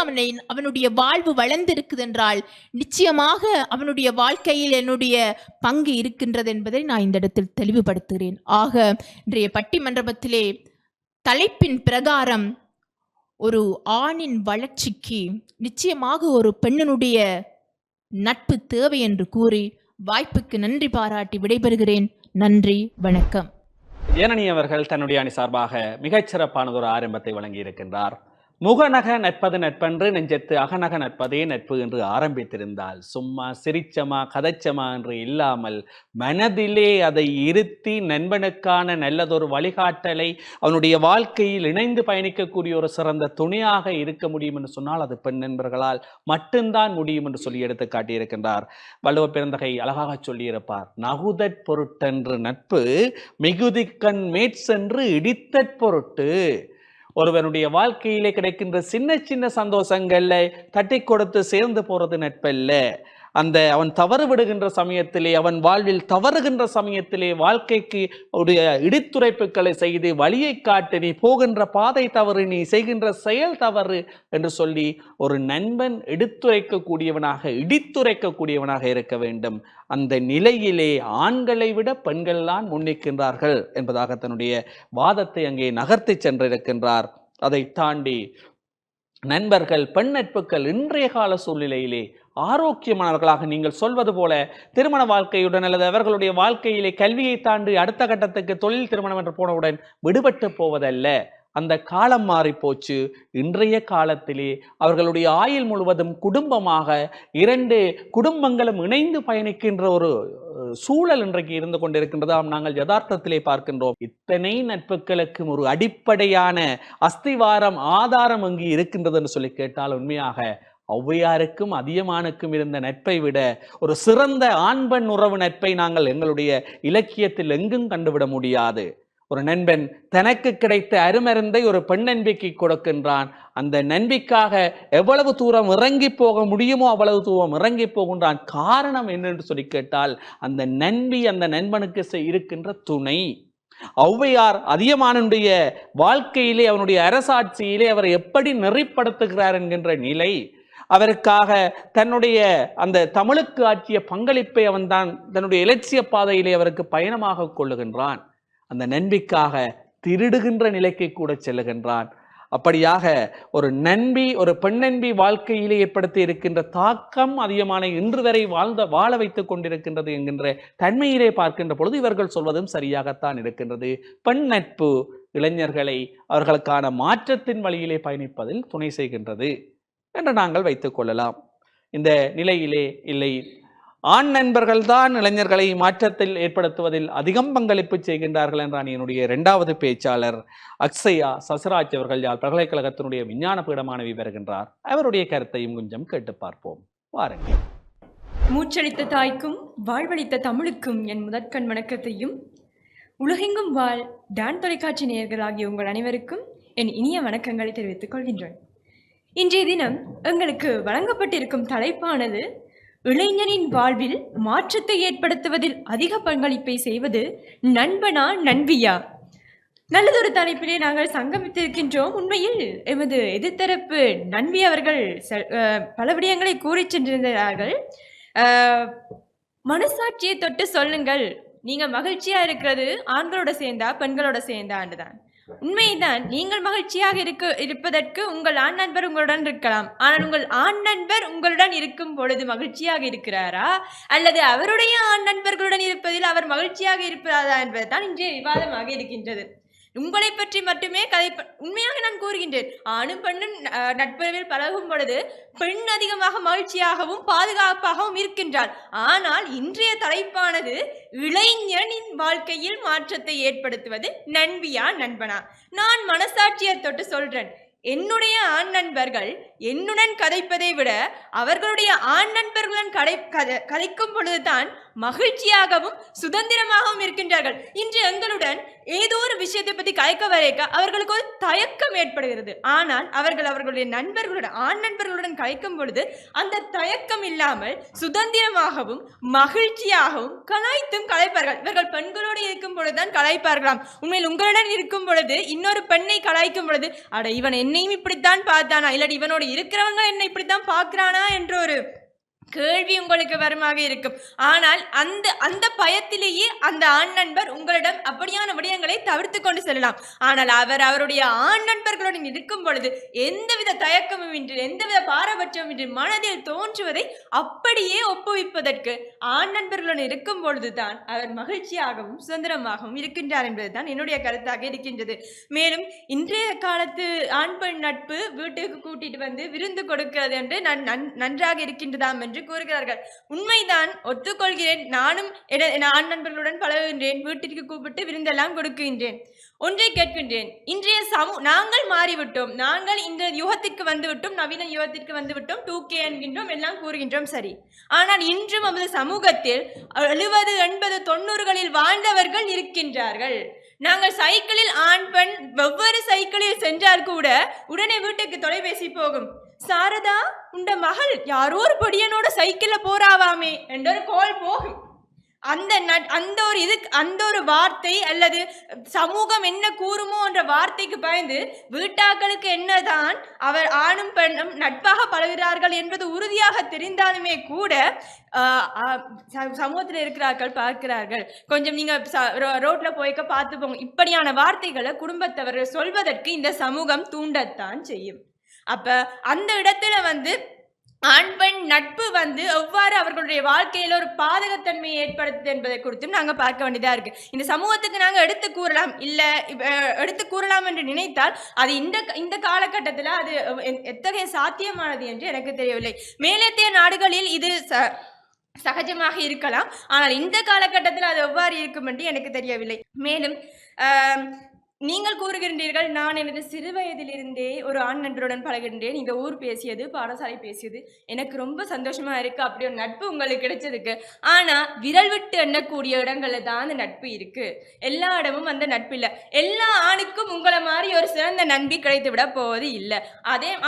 அவனுடைய வாழ்வு வளர்ந்திருக்குது என்றால் நிச்சயமாக அவனுடைய வாழ்க்கையில் என்னுடைய பங்கு இருக்கின்றது என்பதை நான் இந்த இடத்தில் தெளிவுபடுத்துகிறேன். ஆக இன்றைய பட்டிமன்றத்திலே தலைப்பின் பிரகாரம் ஒரு ஆணின் வளர்ச்சிக்கு நிச்சயமாக ஒரு பெண்ணினுடைய நட்பு தேவை என்று கூறி வாய்ப்புக்கு நன்றி பாராட்டி விடைபெறுகிறேன். நன்றி, வணக்கம். ஜனனி அவர்கள் தன்னுடைய அணி சார்பாக மிகச்சிறப்பானதொரு ஆரம்பத்தை வழங்கி இருக்கின்றார். முகநக நட்பது நட்பென்று நெஞ்சத்து அகநக நட்பதே நட்பு என்று ஆரம்பித்திருந்தால் சும்மா சிரிச்சமா கதைச்சமா என்று இல்லாமல் மனதிலே அதை இருத்தி நண்பனுக்கான நல்லதொரு வழிகாட்டலை அவனுடைய வாழ்க்கையில் இணைந்து பயணிக்கக்கூடிய ஒரு சிறந்த துணையாக இருக்க முடியும் என்று சொன்னால் அது பெண் நண்பர்களால் மட்டும்தான் முடியும் என்று சொல்லி எடுத்து காட்டியிருக்கின்றார். வள்ளுவ பெருந்தகை அழகாக சொல்லியிருப்பார், நகுதற் பொருட்டென்று நட்பு மிகுதிக்கண் மேற்சென்று இடித்தற் பொருட்டு. ஒருவனுடைய வாழ்க்கையிலே கிடைக்கின்ற சின்ன சின்ன சந்தோஷங்கள்ல தட்டி கொடுத்து சேர்ந்து போறது நட்பல்ல. அவன் தவறு விடுகின்ற சமயத்திலே, அவன் வாழ்வில் தவறுகின்ற சமயத்திலே வாழ்க்கைக்கு உடைய இடித்துரைப்புகளை செய்து வழியை காட்டு, நீ போகின்ற பாதை தவறு, நீ செய்கின்ற செயல் தவறு என்று சொல்லி ஒரு நண்பன் இடித்துரைக்கக்கூடியவனாக இருக்க வேண்டும். அந்த நிலையிலே ஆண்களை விட பெண்கள் தான் முன்னிற்கின்றார்கள் என்பதாக தன்னுடைய வாதத்தை அங்கே நகர்த்தி சென்றிருக்கின்றார். அதை தாண்டி நண்பர்கள், பெண் நட்புகள் இன்றைய கால சூழ்நிலையிலே ஆரோக்கியமானவர்களாக நீங்கள் சொல்வது போல திருமண வாழ்க்கையுடன் அல்லது அவர்களுடைய வாழ்க்கையிலே கல்வியை தாண்டி அடுத்த கட்டத்துக்கு தொழில் திருமணம் என்று போனவுடன் விடுபட்டு போவதல்ல. அந்த காலம் மாறி போச்சு. இன்றைய காலத்திலே அவர்களுடைய ஆயுள் முழுவதும் குடும்பமாக 2 குடும்பங்களும் இணைந்து பயணிக்கின்ற ஒரு சூழல் இன்றைக்கு இருந்து கொண்டிருக்கின்றதாம் நாங்கள் யதார்த்தத்திலே பார்க்கின்றோம். இத்தனை நட்புகளுக்கும் ஒரு அடிப்படையான அஸ்திவாரம், ஆதாரம் அங்கு இருக்கின்றது என்று சொல்லி கேட்டால் உண்மையாக ஔவையாருக்கும் அதியமானுக்கும் இருந்த நட்பை விட ஒரு சிறந்த ஆண் பெண் உறவு நட்பை நாங்கள் எங்களுடைய இலக்கியத்தில் எங்கும் கண்டுவிட முடியாது. ஒரு நண்பன் தனக்கு கிடைத்த அருமருந்தை ஒரு பெண் நண்பிக்கு கொடுக்கின்றான். அந்த நண்பிக்காக எவ்வளவு தூரம் இறங்கி போக முடியுமோ அவ்வளவு தூரம் இறங்கி போகின்றான். காரணம் என்னென்று சொல்லி கேட்டால் அந்த நண்பி அந்த நண்பனுக்கு இருக்கின்ற துணை. ஔவையார் அதியமானுடைய வாழ்க்கையிலே அவனுடைய அரசாட்சியிலே அவரை எப்படி நெறிப்படுத்துகிறார் என்கின்ற நிலை, அவருக்காக தன்னுடைய அந்த தமிழுக்கு ஆற்றிய பங்களிப்பை அவன் தான் தன்னுடைய இலட்சிய பாதையிலே அவருக்கு பயணமாக கொள்ளுகின்றான். அந்த நண்பிக்காக திருடுகின்ற நிலைக்கு கூட செல்லுகின்றான். அப்படியாக ஒரு நண்பி, ஒரு பெண் நண்பி வாழ்க்கையிலே ஏற்படுத்தி இருக்கின்ற தாக்கம் அதிகமான இன்று வரை வாழ வைத்துக் கொண்டிருக்கின்றது என்கின்ற தன்மையிலே பார்க்கின்ற பொழுது இவர்கள் சொல்வதும் சரியாகத்தான் இருக்கின்றது. பெண் நட்பு இளைஞர்களை அவர்களுக்கான மாற்றத்தின் வழியிலே பயணிப்பதில் துணை செய்கின்றது என்று நாங்கள் வைத்துக் கொள்ளலாம். இந்த நிலையிலே இல்லை ஆண் நண்பர்கள் தான் இளைஞர்களை மாற்றத்தில் ஏற்படுத்துவதில் அதிகம் பங்களிப்பு செய்கின்றார்கள் என்றான் என்னுடைய 2வது பேச்சாளர் அக்ஷயா சசராஜ் அவர்கள் யாழ் பல்கலைக்கழகத்தினுடைய விஞ்ஞான பீட மாணவி வருகின்றார். அவருடைய கருத்தையும் கொஞ்சம் கேட்டு பார்ப்போம். வாருங்கள். மூச்சளித்த தாய்க்கும் வாழ்வளித்த தமிழுக்கும் என் முதற்கண் வணக்கத்தையும், உலகெங்கும் வாழ் டான் தொலைக்காட்சி நேயர்களாகிய உங்கள் அனைவருக்கும் என் இனிய வணக்கங்களை தெரிவித்துக் கொள்கின்றேன். இன்றைய தினம் எங்களுக்கு வழங்கப்பட்டிருக்கும் தலைப்பானது இளைஞனின் வாழ்வில் மாற்றத்தை ஏற்படுத்துவதில் அதிக பங்களிப்பை செய்வது நண்பனா நண்பியா? நல்லதொரு தலைப்பிலே நாங்கள் சங்கமித்திருக்கின்றோம். உண்மையில் எமது எதிர்த்தரப்பு நண்பி அவர்கள் பல விடயங்களை கூறி சென்றிருந்தார்கள். மனசாட்சியை தொட்டு சொல்லுங்கள், நீங்க மகிழ்ச்சியா இருக்கிறது ஆண்களோட சேர்ந்தா பெண்களோட சேர்ந்தான்னுதான். உண்மைதான். நீங்கள் மகிழ்ச்சியாக இருப்பதற்கு உங்கள் ஆண் நண்பர் உங்களுடன் இருக்கலாம். ஆனால் உங்கள் ஆண் நண்பர் உங்களுடன் இருக்கும் பொழுது மகிழ்ச்சியாக இருக்கிறாரா அல்லது அவருடைய ஆண் நண்பர்களுடன் இருப்பதில் அவர் மகிழ்ச்சியாக இருப்பாரா என்பதுதான் இன்றைய விவாதமாக இருக்கின்றது. உங்களை பற்றி மட்டுமே உண்மையாக நான் கூறுகின்றேன். ஆணும் பெண்ணும் நட்புறவில் பழகும் பொழுது பெண் அதிகமாக மகிழ்ச்சியாகவும் பாதுகாப்பாகவும் இருக்கின்றாள். ஆனால் இன்றைய தலைப்பானது இளைஞனின் வாழ்க்கையில் மாற்றத்தை ஏற்படுத்துவது நண்பியா நண்பனா? நான் மனசாட்சியை தொட்டு சொல்றேன், என்னுடைய ஆண் நண்பர்கள் என்னுடன் கதைப்பதை விட அவர்களுடைய ஆண் நண்பர்களுடன் கதைக்கும் பொழுதுதான் மகிழ்ச்சியாகவும் சுதந்திரமாகவும் இருக்கின்றார்கள். இன்று எங்களுடன் ஏதோ ஒரு விஷயத்தை பற்றி கலைக்க வரைக்க அவர்களுக்கு ஒரு தயக்கம் ஏற்படுகிறது. ஆனால் அவர்கள் அவர்களுடைய நண்பர்களுடன் ஆண் நண்பர்களுடன் கலைக்கும் பொழுது அந்த தயக்கம் இல்லாமல் சுதந்திரமாகவும் மகிழ்ச்சியாகவும் கலாய்த்தும் கலைப்பார்கள். இவர்கள் பெண்களோடு இருக்கும் பொழுதுதான் கலாய்ப்பார்களாம். உண்மையில் உங்களுடன் இருக்கும் பொழுது இன்னொரு பெண்ணை கலாய்க்கும் பொழுது, அட இவன் என்னையும் இப்படித்தான் பார்த்தானா, இல்லாட்டி இவனோடு இருக்கிறவங்க என்னை இப்படித்தான் பார்க்கிறானா என்ற ஒரு கேள்வி உங்களுக்கு வருமாக இருக்கும். ஆனால் அந்த பயத்திலேயே அந்த ஆண் நண்பர் உங்களிடம் அப்படியான விடயங்களை தவிர்த்து கொண்டு செல்லலாம். ஆனால் அவருடைய ஆண் நண்பர்களுடன் இருக்கும் பொழுது எந்தவித தயக்கமும் இன்றி எந்தவித பாரபட்சமும் இன்றி மனதில் தோன்றுவதை அப்படியே ஒப்புவிப்பதற்கு ஆண் நண்பர்களுடன் இருக்கும் பொழுதுதான் அவர் மகிழ்ச்சியாகவும் சுதந்திரமாகவும் இருக்கின்றார் என்பதுதான் என்னுடைய கருத்தாக இருக்கின்றது. மேலும் இன்றைய காலத்து ஆண் பெண் நட்பு வீட்டுக்கு கூட்டிட்டு வந்து விருந்து கொடுக்கிறது என்று நன்றாக இருக்கின்றதாம் என்று கூறுகிறார்கள். உண்மைதான், ஒத்துக்கொள்கிறேன். நானும் ஆண் நண்பர்களுடன் பழகுகின்றேன், வீட்டிற்கு கூப்பிட்டு விருந்தெல்லாம் கொடுக்கின்றேன். ஒன்றை கேட்கின்றேன், இன்றைய நாங்கள் மாறிவிட்டோம், நாங்கள் இந்த யுகத்திற்கு வந்துவிட்டோம், நவீன யுகத்திற்கு வந்துவிட்டோம், 2K என்கின்றோம், எல்லாம் கூறுகின்றோம், சரி. ஆனால் இன்றும் நமது சமூகத்தில் 70, 80, 90களில் வாழ்ந்தவர்கள் இருக்கின்றார்கள். நாங்கள் சைக்கிளில் ஆண் பெண் வெவ்வேறு சைக்கிளில் சென்றால் கூட உடனே வீட்டுக்கு தொலைபேசி போகும், சாரதா உண்ட மகள் யாரோ ஒரு பொடியனோட சைக்கிள்ல போறாவாமே என்ற ஒரு கோல் போகும். அந்த ஒரு வார்த்தை அல்லது சமூகம் என்ன கூறுமோ என்ற வார்த்தைக்கு பயந்து வீட்டாக்களுக்கு என்னதான் அவர் ஆணும் பெண்ணும் நட்பாக பழகிறார்கள் என்பது உறுதியாக தெரிந்தாலுமே கூட சமூகத்தில் இருக்கிறார்கள் பார்க்கிறார்கள், கொஞ்சம் நீங்க ரோட்ல போய்க்க பார்த்து போங்க, இப்படியான வார்த்தைகளை குடும்பத்தவர்கள் சொல்வதற்கு இந்த சமூகம் தூண்டத்தான் செய்யும். அப்ப அந்த இடத்துல வந்து ஆண் பெண் நட்பு வந்து எவ்வாறு அவர்களுடைய வாழ்க்கையில ஒரு பாதகத்தன்மையை ஏற்படுத்துது என்பதை குறித்தும் நாங்க பார்க்க வேண்டியதா இருக்கு. இந்த சமூகத்துக்கு நாங்க எடுத்து கூறலாம் இல்ல எடுத்து கூறலாம் என்று நினைத்தால் அது இந்த காலகட்டத்தில் அது எத்தகைய சாத்தியமானது என்று எனக்கு தெரியவில்லை. மேலத்திய நாடுகளில் இது சகஜமாக இருக்கலாம், ஆனால் இந்த காலகட்டத்தில் அது எவ்வாறு இருக்கும் என்று எனக்கு தெரியவில்லை. மேலும் நீங்கள் கூறுகின்றீர்கள், நான் எனது சிறு வயதிலிருந்தே ஒரு ஆண் நண்பருடன் பழகின்றேன், இந்த ஊர் பேசியது, பாடசாலை பேசியது, எனக்கு ரொம்ப சந்தோஷமா இருக்கு, அப்படி ஒரு நட்பு உங்களுக்கு கிடைச்சதுக்கு. ஆனா விரல் விட்டு எண்ணக்கூடிய இடங்கள்ல தான் அந்த நட்பு இருக்கு. எல்லா இடமும் அந்த நட்பு இல்லை. எல்லா ஆணுக்கும் உங்களை மாதிரி ஒரு சிறந்த நண்பி கிடைத்து விட போவது இல்லை.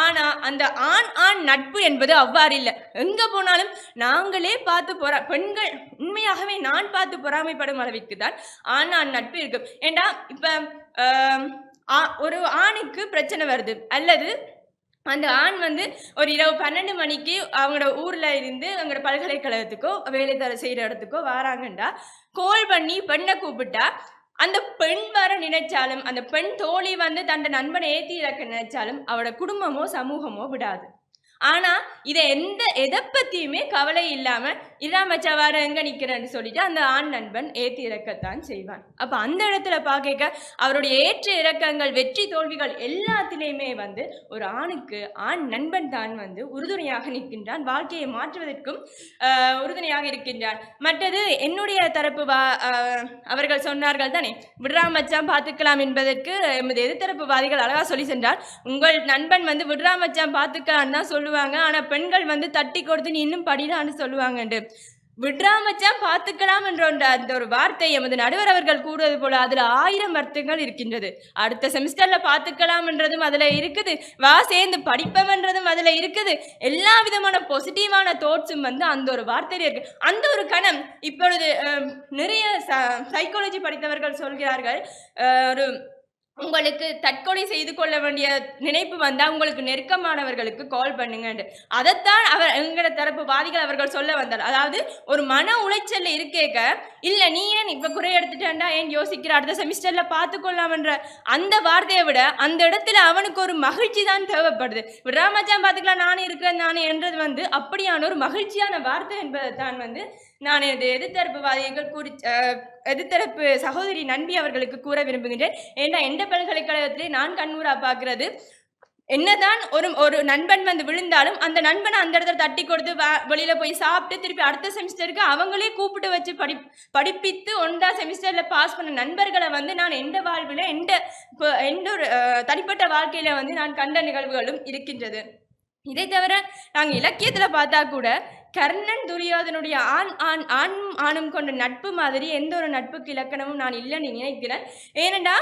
ஆனா அந்த ஆண் நட்பு என்பது அவ்வாறு இல்லை. எங்க போனாலும் நாங்களே பார்த்து பெண்கள் உண்மையாகவே நான் பார்த்து பொறாமைப்படும் அளவிற்கு தான் ஆண் நட்பு இருக்கும். ஏண்டா இப்ப ஒரு ஆணுக்கு பிரச்சனை வருது, அல்லது அந்த ஆண் வந்து ஒரு இரவு 12 மணிக்கு அவங்களோட ஊர்ல இருந்து அவங்களோட பல்கலைக்கழகத்துக்கோ வேலை செய்யற இடத்துக்கோ வராங்கண்டா, கோல் பண்ணி பெண்ணை கூப்பிட்டா அந்த பெண் வர நினைச்சாலும், அந்த பெண் தோழி வந்து தன் நண்பனை ஏற்றி இறக்க நினைச்சாலும் அவட குடும்பமோ சமூகமோ விடாது. ஆனா இதை எதை பத்தியுமே கவலை இல்லாம வார எங்க நிக்கிறேன்னு சொல்லிட்டு அந்த ஆண் நண்பன் ஏற்றி இறக்கத்தான் செய்வான். அப்ப அந்த இடத்துல பார்க்க அவருடைய ஏற்ற இறக்கங்கள், வெற்றி தோல்விகள் எல்லாத்திலையுமே வந்து ஒரு ஆணுக்கு ஆண் நண்பன் தான் வந்து உறுதுணையாக நிற்கின்றான், வாழ்க்கையை மாற்றுவதற்கும் உறுதுணையாக இருக்கின்றான். மற்றது என்னுடைய தரப்பு அவர்கள் சொன்னார்கள் தானே, விடுறா மச்சான் பார்த்துக்கலாம் என்பதற்கு எமது எதிர்த்தரப்புவாதிகள் அழகா சொல்லி சென்றார். உங்கள் நண்பன் வந்து விடுறா மச்சான் பார்த்துக்கலாம் தான் சொல்லுவாங்க, ஆனா பெண்கள் வந்து தட்டி கொடுத்து நீ இன்னும் படிடான்னு சொல்லுவாங்க. விடாமச்சான் பார்த்துக்கலாம் என்ற அந்த ஒரு வார்த்தை எமது நடுவர் அவர்கள் கூறுவது போல அதுல 1000 அர்த்தங்கள் இருக்கின்றது. அடுத்த செமிஸ்டர்ல பார்த்துக்கலாம் என்றதும் அதுல இருக்குது, வா சேர்ந்து படிப்பம் என்றதும் அதுல இருக்குது. எல்லா விதமான பாசிட்டிவான தோட்ஸும் வந்து அந்த ஒரு வார்த்தையில இருக்கு. அந்த ஒரு கணம் இப்பொழுது நிறைய சைக்காலஜி படித்தவர்கள் சொல்கிறார்கள், ஒரு உங்களுக்கு தற்கொலை செய்து கொள்ள வேண்டிய நினைப்பு வந்தா உங்களுக்கு நெருக்கமானவர்களுக்கு கால் பண்ணுங்க. அதைத்தான் எங்களோட தரப்பு வாதிகள் அவர்கள் சொல்ல வந்தார். அதாவது ஒரு மன உளைச்சல் இருக்கேக்க, இல்ல நீ ஏன் இப்ப குறை எடுத்துட்டா ஏன் யோசிக்கிற, அடுத்த செமிஸ்டர்ல பார்த்துக்கொள்ளலாம்ன்ற அந்த வார்த்தையை விட அந்த இடத்துல அவனுக்கு ஒரு மகிழ்ச்சி தான் தேவைப்படுது. விடாமச்சான் பார்த்துக்கலாம் நானே இருக்கிறேன் நானே என்றது வந்து அப்படியான ஒரு மகிழ்ச்சியான வார்த்தை என்பதை தான் வந்து நான் எனது எதிர்த்தரப்பு சகோதரி நண்பி அவர்களுக்கு கூற விரும்புகின்றேன். ஏன்னா எந்த பல்கலைக்கழகத்திலே நான் கண்ணூரா பார்க்கிறது, என்னதான் ஒரு நண்பன் வந்து விழுந்தாலும் அந்த நண்பனை அந்த இடத்துல தட்டி கொடுத்து வெளியில போய் சாப்பிட்டு திருப்பி அடுத்த செமிஸ்டருக்கு அவங்களே கூப்பிட்டு வச்சு படிப்பித்து 1ஆம் செமிஸ்டர்ல பாஸ் பண்ண நண்பர்களை வந்து நான் எந்த வாழ்வில் எந்த ஒரு தனிப்பட்ட வாழ்க்கையில வந்து நான் கண்ட நிகழ்வுகளும் இருக்கின்றது. இதை தவிர நாங்கள் இலக்கியத்துல பார்த்தா கூட கர்ணன் துரியோதனுடைய ஆணும் கொண்ட நட்பு மாதிரி எந்த ஒரு நட்புக்கு இலக்கணமும் நான் இல்லைன்னு நினைக்கிறேன். ஏனென்றா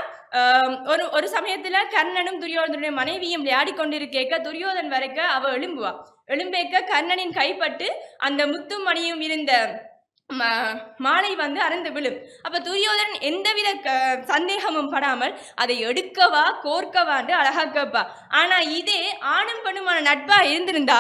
ஒரு சமயத்துல கர்ணனும் துரியோதனுடைய மனைவியும் விளையாடி கொண்டிருக்க துரியோதன் வரைக்க அவ எழும்பேக்க கர்ணனின் கைப்பட்டு அந்த முத்தும் மணியும் இருந்த மாலை வந்து அறந்து விழும். அப்ப துரியோதன் எந்தவித சந்தேகமும் படாமல் அதை எடுக்கவா கோர்க்கவான்னு அழகா கேட்பா. ஆனா இதே ஆணும் பெண்ணுமான நட்பா இருந்திருந்தா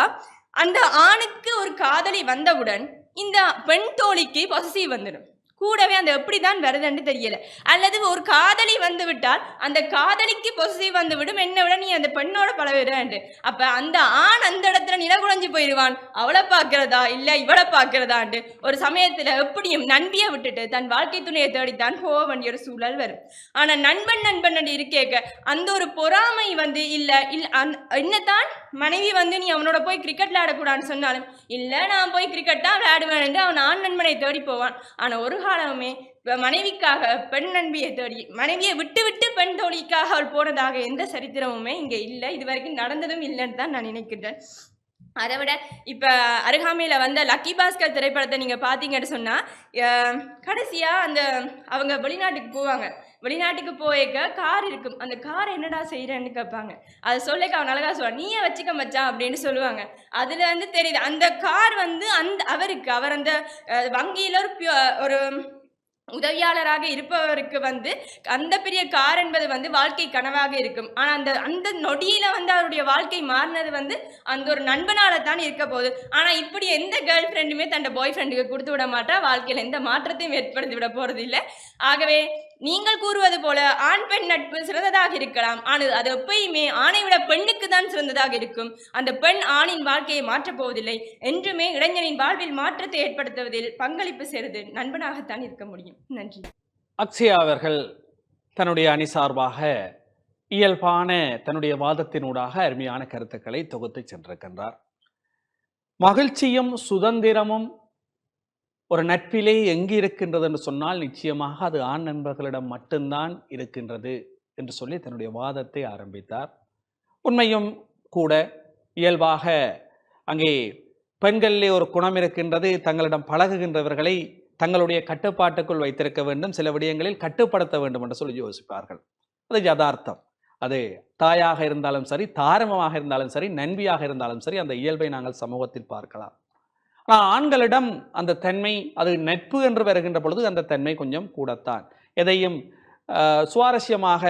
அந்த ஆணுக்கு ஒரு காதலி வந்தவுடன் இந்த பெண் தோழிக்கு பொசசிவ் வந்துடும். கூடவே அந்த எப்படிதான் வருதுன்னு தெரியல. அல்லது ஒரு காதலி வந்து விட்டால் அந்த காதலிக்கு பொசசிவ் வந்து விடும், என்ன விட நீ அந்த பெண்ணோட பழவிடாண்டு. அப்ப அந்த ஆண் அந்த இடத்துல நிலகுலைஞ்சு போயிடுவான், அவளை பார்க்கிறதா இல்ல இவளை பார்க்கிறதாண்டு. ஒரு சமயத்துல எப்படியும் நண்பியை விட்டுட்டு தன் வாழ்க்கை துணையை தேடித்தான் போக வேண்டிய ஒரு சூழல் வரும். ஆனா நண்பன் இருக்கேக்க அந்த ஒரு பொறாமை வந்து இல்ல என்னதான் மனைவி வந்து நீ அவனோட போய் கிரிக்கெட் விளையாடக்கூடாதுன்னு சொன்னாலும் இல்ல நான் போய் கிரிக்கெட் தான் விளையாடுவேன் அவன் ஆண் நண்பனை தேடி போவான். ஆனா ஒரு காலமே மனைவிக்காக பெண் நண்பியை தேடி மனைவியை விட்டு பெண் தோழிக்காக அவள் போனதாக எந்த சரித்திரமுமே இங்க இல்லை, இது வரைக்கும் நடந்ததும் இல்லைன்னு தான் நான் நினைக்கின்றேன். அதை விட இப்ப அருகாமையில வந்த லக்கி பாஸ்கர் திரைப்படத்தை நீங்க பாத்தீங்கன்னு சொன்னா கடைசியா அவங்க வெளிநாட்டுக்கு போவாங்க. வெளிநாட்டுக்கு போயிருக்க கார் இருக்கும், அந்த கார் என்னடா செய்யறேன்னு கேட்பாங்க. அதை சொல்லிக்க அவன் அழகா சொல்லுவான், நீயே வச்சுக்க மச்சான் அப்படின்னு சொல்லுவாங்க. அதுல வந்து தெரியுது அந்த கார் வந்து அவர் அந்த வங்கியில ஒரு உதவியாளராக இருப்பவருக்கு வந்து அந்த பெரிய கார் என்பது வந்து வாழ்க்கை கனவாக இருக்கும். ஆனா அந்த நொடியில வந்து அவருடைய வாழ்க்கை மாறினது வந்து அந்த ஒரு நண்பனால தான் இருக்க போகுது. ஆனா இப்படி எந்த கேர்ள் ஃப்ரெண்டுமே தன் பாய் ஃப்ரெண்டுக்கு கொடுத்து விட மாட்டா, வாழ்க்கையில எந்த மாற்றத்தையும் ஏற்படுத்தி விட போறது இல்லை. ஆகவே நீங்கள் கூறுவது போல ஆண் பெண் நட்பு சிறந்ததாக இருக்கலாம், ஆனால் அது எப்பயுமே ஆணை விட பெண்ணுக்கு தான் சிறந்ததாக இருக்கும். அந்த பெண் ஆணின் வாழ்க்கையை மாற்றப் போவதில்லை. என்றுமே இளைஞனின் வாழ்வில் மாற்றத்தை ஏற்படுத்துவதில் பங்களிப்பு செய்வது நண்பனாகத்தான் இருக்க முடியும். நன்றி. அக்ஷயா அவர்கள் தன்னுடைய அணி சார்பாக இயல்பான தன்னுடைய வாதத்தினூடாக அருமையான கருத்துக்களை தொகுத்து சென்றிருக்கின்றார். மகிழ்ச்சியும் சுதந்திரமும் ஒரு நட்பிலே எங்கு இருக்கின்றது என்று சொன்னால் நிச்சயமாக அது ஆண் நண்பர்களிடம் மட்டும்தான் இருக்கின்றது என்று சொல்லி தன்னுடைய வாதத்தை ஆரம்பித்தார். உண்மையும் கூட, இயல்பாக அங்கே பெண்களிலே ஒரு குணம் இருக்கின்றது. தங்களிடம் பழகுகின்றவர்களை தங்களுடைய கட்டுப்பாட்டுக்குள் வைத்திருக்க வேண்டும், சில விடயங்களில் கட்டுப்படுத்த வேண்டும் என்று சொல்லி யோசிப்பார்கள். அது யதார்த்தம். அது தாயாக இருந்தாலும் சரி, தாரமமாக இருந்தாலும் சரி, நண்பியாக இருந்தாலும் சரி, அந்த இயல்பை நாங்கள் சமூகத்தில் பார்க்கலாம். ஆனால் ஆண்களிடம் அந்த தன்மை, அது நட்பு என்று வருகின்ற பொழுது அந்த தன்மை கொஞ்சம் கூடத்தான். எதையும் சுவாரஸ்யமாக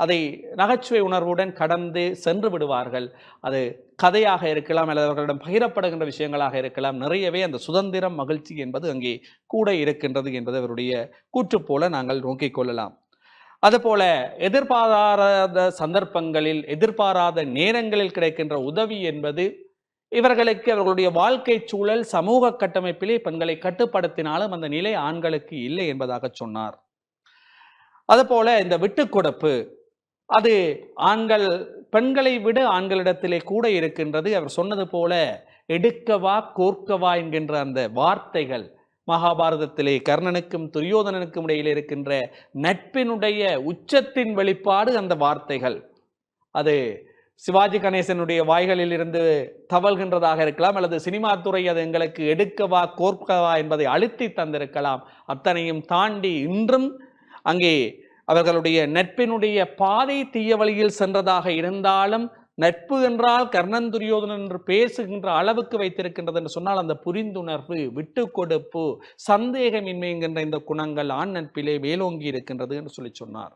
அதை நகைச்சுவை உணர்வுடன் கடந்து சென்று விடுவார்கள். அது கதையாக இருக்கலாம், அல்லது அவர்களிடம் பகிரப்படுகின்ற விஷயங்களாக இருக்கலாம். நிறையவே அந்த சுதந்திரம், மகிழ்ச்சி என்பது அங்கே கூட இருக்கின்றது என்பது அவருடைய கூற்று போல நாங்கள் நோக்கிக் கொள்ளலாம். அதுபோல எதிர்பாராத சந்தர்ப்பங்களில், எதிர்பாராத நேரங்களில் கிடைக்கின்ற உதவி என்பது இவர்களுக்கு அவர்களுடைய வாழ்க்கை சூழல், சமூக கட்டமைப்பிலே பெண்களை கட்டுப்படுத்தினாலும் அந்த நிலை ஆண்களுக்கு இல்லை என்பதாக சொன்னார். அதுபோல இந்த விட்டு கொடுப்பு, அது ஆண்கள் பெண்களை விட ஆண்களிடத்திலே கூட இருக்கின்றது. அவர் சொன்னது போல எடுக்கவா கோர்க்கவா என்கின்ற அந்த வார்த்தைகள் மகாபாரதத்திலே கர்ணனுக்கும் துரியோதனனுக்கும் இடையில் இருக்கின்ற நட்பினுடைய உச்சத்தின் வெளிப்பாடு அந்த வார்த்தைகள். அது சிவாஜி கணேசனுடைய வாய்களில் இருந்து தவழ்கின்றதாக இருக்கலாம், அல்லது சினிமா துறை அது எங்களுக்கு எடுக்கவா கோர்க்கவா என்பதை அழுத்தி தந்திருக்கலாம். அத்தனையும் தாண்டி இன்றும் அங்கே அவர்களுடைய நட்பினுடைய பாதை தீய வழியில் சென்றதாக இருந்தாலும், நட்பு என்றால் கர்ணன் துரியோதனன் என்று பேசுகின்ற அளவுக்கு வைத்திருக்கின்றது என்று சொன்னால், அந்த புரிந்துணர்வு, விட்டு கொடுப்பு, சந்தேகமின்மை என்கின்ற இந்த குணங்கள் ஆண் நட்பிலே மேலோங்கி இருக்கின்றது என்று சொல்லி சொன்னார்.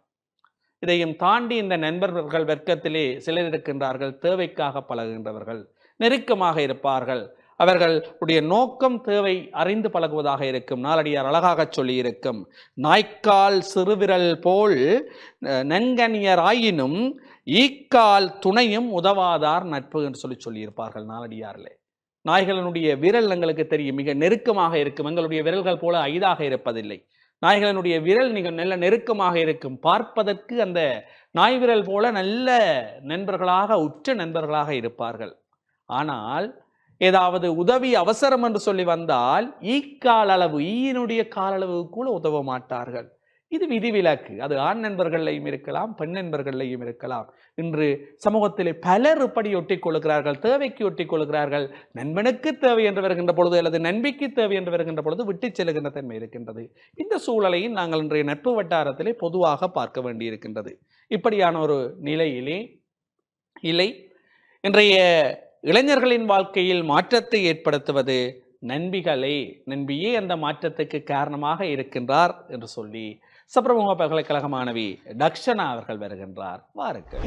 இதையும் தாண்டி இந்த நண்பர்கள் வர்க்கத்திலே சிலர் இருக்கின்றார்கள், தேவைக்காக பழகுகின்றவர்கள், நெருக்கமாக இருப்பார்கள். அவர்களுடைய நோக்கம் தேவை அறிந்து பழகுவதாக இருக்கும். நாலடியார் அழகாக சொல்லி இருக்கும், நாய்க்கால் சிறுவிரல் போல் நன்கனியர் ஆயினும் ஈக்கால் துணையும் உதவாதார் நட்பு என்று சொல்லியிருப்பார்கள் நாலடியாரிலே. நாய்களினுடைய விரல் எங்களுக்கு தெரியும், மிக நெருக்கமாக இருக்கும். எங்களுடைய விரல்கள் போல ஐதாக இருப்பதில்லை. நாய்களினுடைய விரல் நல்ல நெருக்கமாக இருக்கும். பார்ப்பதற்கு அந்த நாய் விரல் போல நல்ல நண்பர்களாக, உற்ற நண்பர்களாக இருப்பார்கள். ஆனால் ஏதாவது உதவி அவசரம் என்று சொல்லி வந்தால் ஈக்கால் அளவு, ஈயினுடைய கால அளவு கூட உதவ மாட்டார்கள். இது விதிவிலக்கு. அது ஆண் நண்பர்களையும் இருக்கலாம், பெண் நண்பர்களையும் இருக்கலாம். இன்று சமூகத்திலே பலர் இப்படி ஒட்டிக் கொள்கிறார்கள், தேவைக்கு ஒட்டிக் கொள்கிறார்கள். நண்பனுக்கு தேவை என்று வருகின்ற பொழுது, அல்லது நண்பிக்கு தேவை என்று வருகின்ற பொழுது விட்டு செல்லுகின்ற தன்மை இருக்கின்றது. இந்த சூழலையும் நாங்கள் இன்றைய நட்பு வட்டாரத்திலே பொதுவாக பார்க்க வேண்டியிருக்கின்றது. இப்படியான ஒரு நிலையிலே இல்லை, இன்றைய இளைஞர்களின் வாழ்க்கையில் மாற்றத்தை ஏற்படுத்துவது நண்பியே அந்த மாற்றத்துக்கு காரணமாக இருக்கின்றார் என்று சொல்லி சப்ரமுக பல்கலைக்கழக மாணவி தக்ஷனா அவர்கள் வருகின்றார். வாருங்கள்.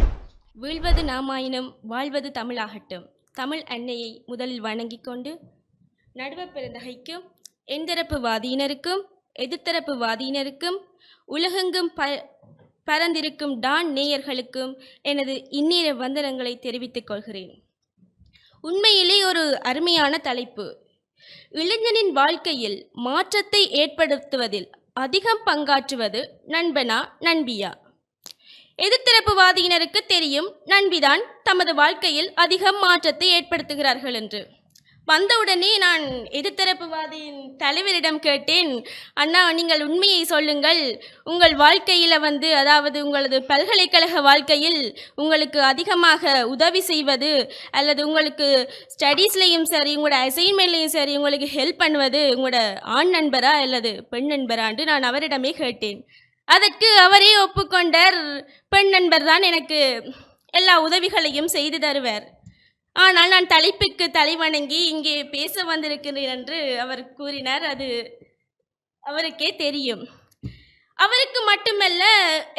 வீழ்வது நாமாயினும் வாழ்வது தமிழாகட்டும். தமிழ் அன்னையை முதலில் வணங்கிக் கொண்டு நடுவ பெருந்தகைக்கும் எந்தரப்பு வாதியினருக்கும் எதிர்த்தரப்பு வாதியினருக்கும் உலகெங்கும் பரந்திருக்கும் டான் நேயர்களுக்கும் எனது இந்நேர வந்தனங்களை தெரிவித்துக் கொள்கிறேன். உண்மையிலே ஒரு அருமையான தலைப்பு. இளைஞனின் வாழ்க்கையில் மாற்றத்தை ஏற்படுத்துவதில் அதிகம் பங்காற்றுவது நண்பனா நண்பியா? எதிர்த்தரப்புவாதியினருக்கு தெரியும் நண்பிதான் தமது வாழ்க்கையில் அதிகம் மாற்றத்தை ஏற்படுத்துகிறார்கள் என்று. வந்தவுடனே நான் எதிர்த்தரப்புவாதியின் தலைவரிடம் கேட்டேன், அண்ணா நீங்கள் உண்மையை சொல்லுங்கள், உங்கள் வாழ்க்கையில் அதாவது உங்களது பல்கலைக்கழக வாழ்க்கையில் உங்களுக்கு அதிகமாக உதவி செய்வது அல்லது உங்களுக்கு ஸ்டடீஸ்லையும் சரி, உங்களோட அசைன்மெண்ட்லையும் சரி உங்களுக்கு ஹெல்ப் பண்ணுவது உங்களோட ஆண் நண்பரா அல்லது பெண் நண்பரான்னு நான் அவரிடமே கேட்டேன். அதற்கு அவரே ஒப்புக்கொண்டார், பெண் நண்பர் தான் எனக்கு எல்லா உதவிகளையும் செய்து தருவார். ஆனால் நான் தலைப்புக்கு தலைவணங்கி இங்கே பேச வந்திருக்கிறேன் என்று அவர் கூறினார். அது அவருக்கே தெரியும். அவருக்கு மட்டுமல்ல,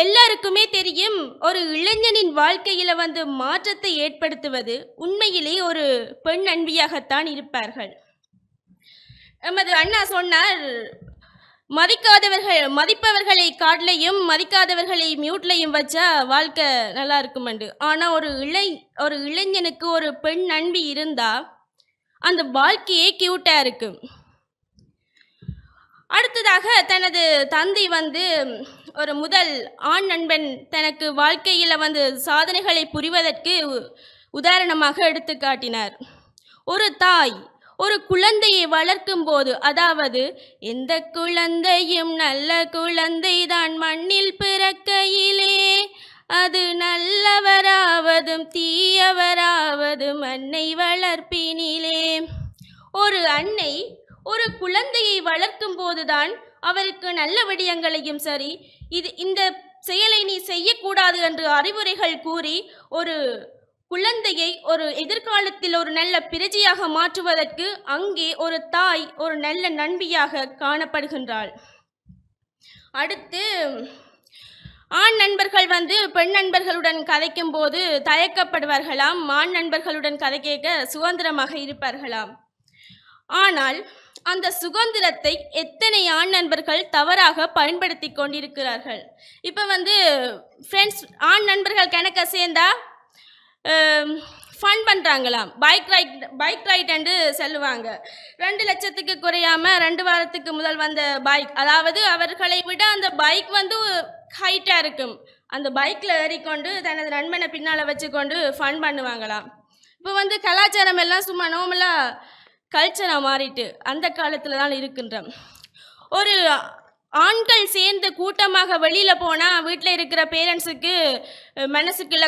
எல்லாருக்குமே தெரியும், ஒரு இளைஞனின் வாழ்க்கையில் மாற்றத்தை ஏற்படுத்துவது உண்மையிலே ஒரு பெண் நண்பியாகத்தான் இருப்பார்கள். நமது அண்ணா சொன்னார், மதிப்பவர்களை காட்டிலையும் மதிக்காதவர்களை மியூட்லையும் வச்சா வாழ்க்கை நல்லா இருக்குமண்டு. ஆனால் ஒரு இளைஞனுக்கு ஒரு பெண் நண்பி இருந்தா அந்த வாழ்க்கையே கியூட்டாக இருக்கும். அடுத்ததாக தனது தந்தை வந்து ஒரு முதல் ஆண் நண்பன் தனக்கு வாழ்க்கையில் வந்து சாதனைகளை புரிவதற்கு உதாரணமாக எடுத்து காட்டினார். ஒரு தாய் ஒரு குழந்தையை வளர்க்கும் போது, அதாவது எந்த குழந்தையும் நல்ல குழந்தைதான் மண்ணில் பிறக்கையிலே, அது நல்லவராவதும் தீயவராவதும் அன்னை வளர்ப்பினிலே. ஒரு அன்னை ஒரு குழந்தையை வளர்க்கும் போதுதான் அவருக்கு நல்ல விடயங்களையும் சரி, இந்த செயலை நீ செய்யக்கூடாது என்று அறிவுரைகள் கூறி ஒரு குழந்தையை ஒரு எதிர்காலத்தில் ஒரு நல்ல பிரஜையாக மாற்றுவதற்கு அங்கே ஒரு தாய் ஒரு நல்ல நண்பியாக காணப்படுகின்றாள். அடுத்து ஆண் நண்பர்கள் வந்து பெண் நண்பர்களுடன் கதைக்கும் போது தயக்கப்படுவார்களாம், ஆண் நண்பர்களுடன் கதை கேட்க சுதந்திரமாக இருப்பார்களாம். ஆனால் அந்த சுதந்திரத்தை எத்தனை ஆண் நண்பர்கள் தவறாக பயன்படுத்தி கொண்டிருக்கிறார்கள். இப்போ வந்து ஃப்ரெண்ட்ஸ் ஆண் நண்பர்கள் கணக்க சேர்ந்தா ஃபன் பண்ணுறாங்களாம். பைக் ரைட் என்று சொல்லுவாங்க. 2 லட்சத்துக்கு குறையாமல் 2 வாரத்துக்கு முதல் வந்த பைக், அதாவது அவர்களை விட அந்த பைக் வந்து ஹைட்டாக இருக்கும். அந்த பைக்கில் ஏறிக்கொண்டு தனது நண்பனை பின்னால் வச்சுக்கொண்டு ஃபன் பண்ணுவாங்களாம். இப்போ வந்து கலாச்சாரம் எல்லாம் சும்மா நார்மலாக கல்ச்சராக மாறிட்டு அந்த காலத்தில் தான் இருக்கின்றோம். ஒரு ஆண்கள் சேர்ந்து கூட்டமாக வெளியில் போனால் வீட்டில் இருக்கிற பேரண்ட்ஸுக்கு மனசுக்குள்ள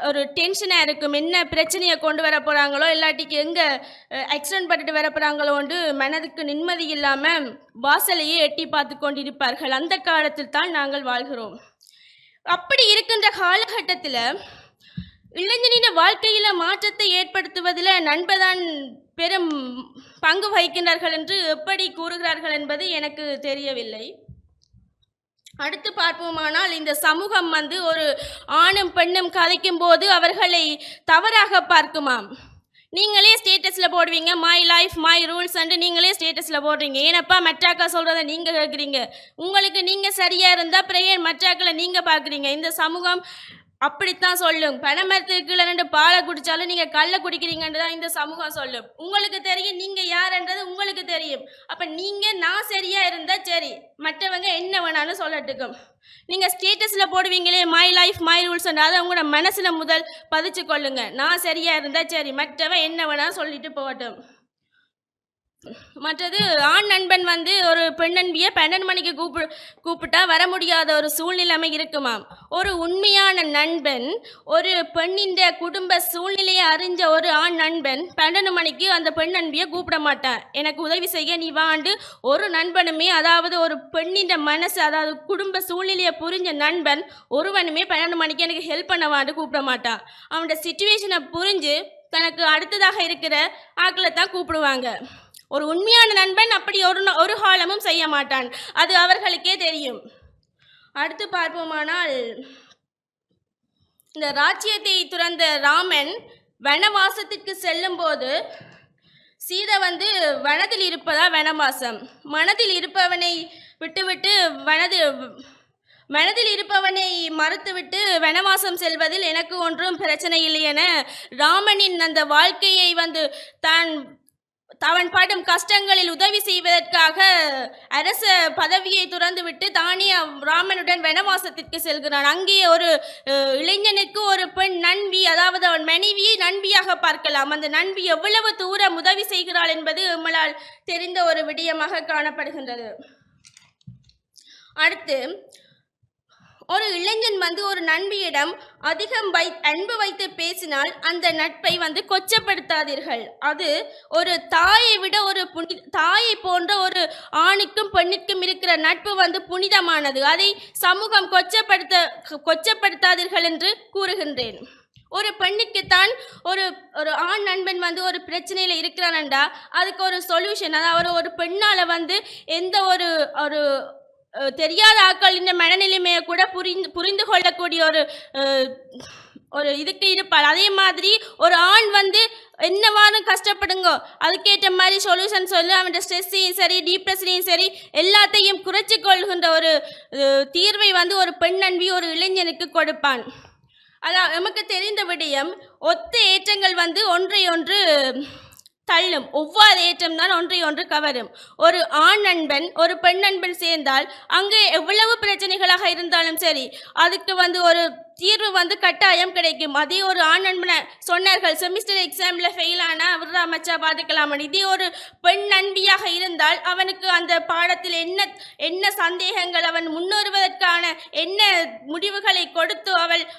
ஒரு டென்ஷனாக இருக்கும். என்ன பிரச்சனையை கொண்டு வர போகிறாங்களோ, இல்லாட்டிக்கு எங்கே ஆக்சிடென்ட் பண்ணிட்டு வர போகிறாங்களோண்டு மனதுக்கு நிம்மதி இல்லாமல் வாசலையே எட்டி பார்த்து கொண்டிருப்பார்கள். அந்த காலத்தில் தான் நாங்கள் வாழ்கிறோம். அப்படி இருக்கின்ற காலகட்டத்தில் இளைஞனின் வாழ்க்கையில் மாற்றத்தை ஏற்படுத்துவதில் நண்பர்தான் பெரும் பங்கு வகிக்கின்றார்கள் என்று எப்படி கூறுகிறார்கள் என்பது எனக்கு தெரியவில்லை. அடுத்து பார்ப்போமானால், இந்த சமூகம் வந்து ஒரு ஆணும் பெண்ணும் கதைக்கும் போது அவர்களை தவறாக பார்க்குமாம். நீங்களே ஸ்டேட்டஸில் போடுவீங்க, my life my rules and நீங்களே ஸ்டேட்டஸில் போடுறீங்க. ஏனப்பா மற்றாக்கா சொல்கிறத நீங்கள் கேட்குறீங்க? உங்களுக்கு நீங்கள் சரியாக இருந்தால் பிரேயர் மற்றாக்களை நீங்கள் பார்க்குறீங்க. இந்த சமூகம் அப்படித்தான் சொல்லும். பனைமரத்துக்கு கீழே 2 பாலை குடித்தாலும் நீங்கள் கல்லை குடிக்கிறீங்கன்னு தான் இந்த சமூகம் சொல்லும். உங்களுக்கு தெரியும் நீங்கள் யாருன்றது உங்களுக்கு தெரியும். அப்போ நீங்கள் நான் சரியாக இருந்தால் சரி, மற்றவங்க என்ன வேணாலும் சொல்லட்டுக்கும். நீங்கள் ஸ்டேட்டஸில் போடுவீங்களே மை லைஃப் மை ரூல்ஸ், அதை உங்களோட மனசில் முதல் பதிச்சு கொள்ளுங்க. நான் சரியாக இருந்தால் சரி, மற்றவன் என்ன வேணாலும் சொல்லிட்டு போகட்டும். மற்றது ஆண் நண்பன் வந்து ஒரு பெண் நண்பியை 12 மணிக்கு கூப்பிட்டா வர முடியாத ஒரு சூழ்நிலைமை இருக்குமாம். ஒரு உண்மையான நண்பன், ஒரு பெண்ணின் குடும்ப சூழ்நிலையை அறிஞ்ச ஒரு ஆண் நண்பன் 12 மணிக்கு அந்த பெண் நண்பியை கூப்பிட மாட்டான். எனக்கு உதவி செய்ய நீ வாண்டு ஒரு நண்பனுமே, அதாவது ஒரு பெண்ணின் மனசு, அதாவது குடும்ப சூழ்நிலையை புரிஞ்ச நண்பன் ஒருவனுமே 12 மணிக்கு எனக்கு ஹெல்ப் பண்ண வாண்டு கூப்பிட மாட்டான். அவனோட சிச்சுவேஷனை புரிஞ்சு தனக்கு அடுத்ததாக இருக்கிற ஆக்களை தான் கூப்பிடுவாங்க. ஒரு உண்மையான நண்பன் அப்படி ஒரு காலமும் செய்ய மாட்டான். அது அவர்களுக்கே தெரியும். அடுத்து பார்ப்போமானால், இந்த ராஜ்யத்தை துறந்த ராமன் வனவாசத்திற்கு செல்லும் போது சீதை வந்து வனத்தில் இருப்பதா வனவாசம், மனதில் இருப்பவனை விட்டுவிட்டு மனதில் இருப்பவனை மறுத்துவிட்டு வனவாசம் செல்வதில் எனக்கு ஒன்றும் பிரச்சனை இல்லை என ராமனின் அந்த வாழ்க்கையை வந்து அவன் படும் கஷ்டங்களில் உதவி செய்வதற்காக அரச பதவியை துறந்துவிட்டு தானே ராமனுடன் வனவாசத்திற்கு செல்கிறான். அங்கே ஒரு இளைஞனுக்கு ஒரு பெண் நண்பி, அதாவது அவன் மனைவியை நண்பியாக பார்க்கலாம். அந்த நண்பி எவ்வளவு தூரம் உதவி செய்கிறாள் என்பது நம்மளால் தெரிந்த ஒரு விடயமாக காணப்படுகின்றது. அடுத்து ஒரு இளைஞன் வந்து ஒரு நண்பியிடம் அதிகம் அன்பு வைத்து பேசினால் அந்த நட்பை வந்து கொச்சப்படுத்தாதீர்கள். அது ஒரு தாயை விட தாயை போன்ற ஒரு ஆணுக்கும் பெண்ணுக்கும் இருக்கிற நட்பு வந்து புனிதமானது. அதை சமூகம் கொச்சப்படுத்தாதீர்கள் என்று கூறுகின்றேன். ஒரு பெண்ணுக்குத்தான் ஒரு ஆண் நண்பன் வந்து ஒரு பிரச்சனையில் இருக்கிறான்டா, அதுக்கு ஒரு சொல்யூஷன், அதாவது ஒரு பெண்ணால் வந்து எந்த ஒரு தெரியாத ஆட்கள் இந்த மனநிலைமையை கூட புரிந்து கொள்ளக்கூடிய ஒரு இதுக்கு இருப்பாள். அதே மாதிரி ஒரு ஆண் வந்து என்னவாறு கஷ்டப்படுங்கோ அதுக்கேற்ற மாதிரி சொல்யூஷன் சொல்லி அவன் ஸ்ட்ரெஸ்ஸையும் சரி டிப்ரெஷனையும் சரி எல்லாத்தையும் குறைச்சி கொள்கின்ற ஒரு தீர்வை வந்து ஒரு பெண் நண்பி ஒரு இளைஞனுக்கு கொடுப்பான். அதான் நமக்கு தெரிந்த விடயம், ஒத்த ஏற்றங்கள் வந்து ஒன்றையொன்று தள்ளும், ஒவ்வாத ஏற்றம் தான் ஒன்றை ஒன்று கவரும். ஒரு ஆண் நண்பன் ஒரு பெண் நண்பன் சேர்ந்தால் அங்கே எவ்வளவு பிரச்சனைகளாக இருந்தாலும் சரி அதுக்கு வந்து ஒரு தீர்வு வந்து கட்டாயம் கிடைக்கும். அதே ஒரு ஆண் நண்பனை சொன்னார்கள் செமிஸ்டர் எக்ஸாம்ல ஃபெயில் ஆனா விட்றா மச்சா பார்த்துக்கலாம். இதே ஒரு பெண் நண்பியாக இருந்தால் அவனுக்கு அந்த பாடத்தில் என்ன சந்தேகங்கள், அவன் முன்னேறுவதற்கான என்ன முடிவுகளை கொடுத்து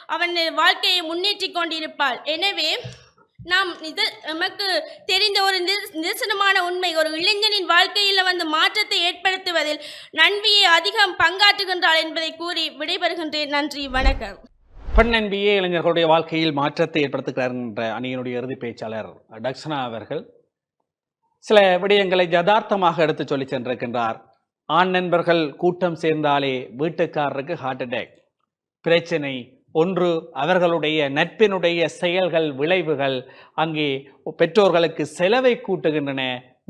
அவன் வாழ்க்கையை முன்னேற்றி கொண்டிருப்பாள். எனவே நாம் நமக்கு தெரிந்த ஒரு நிதர்சனமான உண்மை, ஒரு இளைஞனின் வாழ்க்கையில் வந்து மாற்றத்தை ஏற்படுத்துவதில் நண்பியை அதிகம் பங்காற்றுகின்றாள் என்பதை கூறி விடைபெறுகின்றேன். நன்றி, வணக்கம். பெண் நண்பியே இளைஞர்களுடைய வாழ்க்கையில் மாற்றத்தை ஏற்படுத்துகிறார் என்ற அணியினுடைய இறுதி பேச்சாளர் டக்ஸனா அவர்கள் சில விடயங்களை யதார்த்தமாக எடுத்து சொல்லி சென்றிருக்கின்றார். ஆண் நண்பர்கள் கூட்டம் சேர்ந்தாலே வீட்டுக்காரருக்கு ஹார்ட் அட்டாக் பிரச்சனை. ஒன்று, அவர்களுடைய நட்பினுடைய செயல்கள் விளைவுகள் அங்கே பெற்றோர்களுக்கு செலவை கூட்டுகின்றன.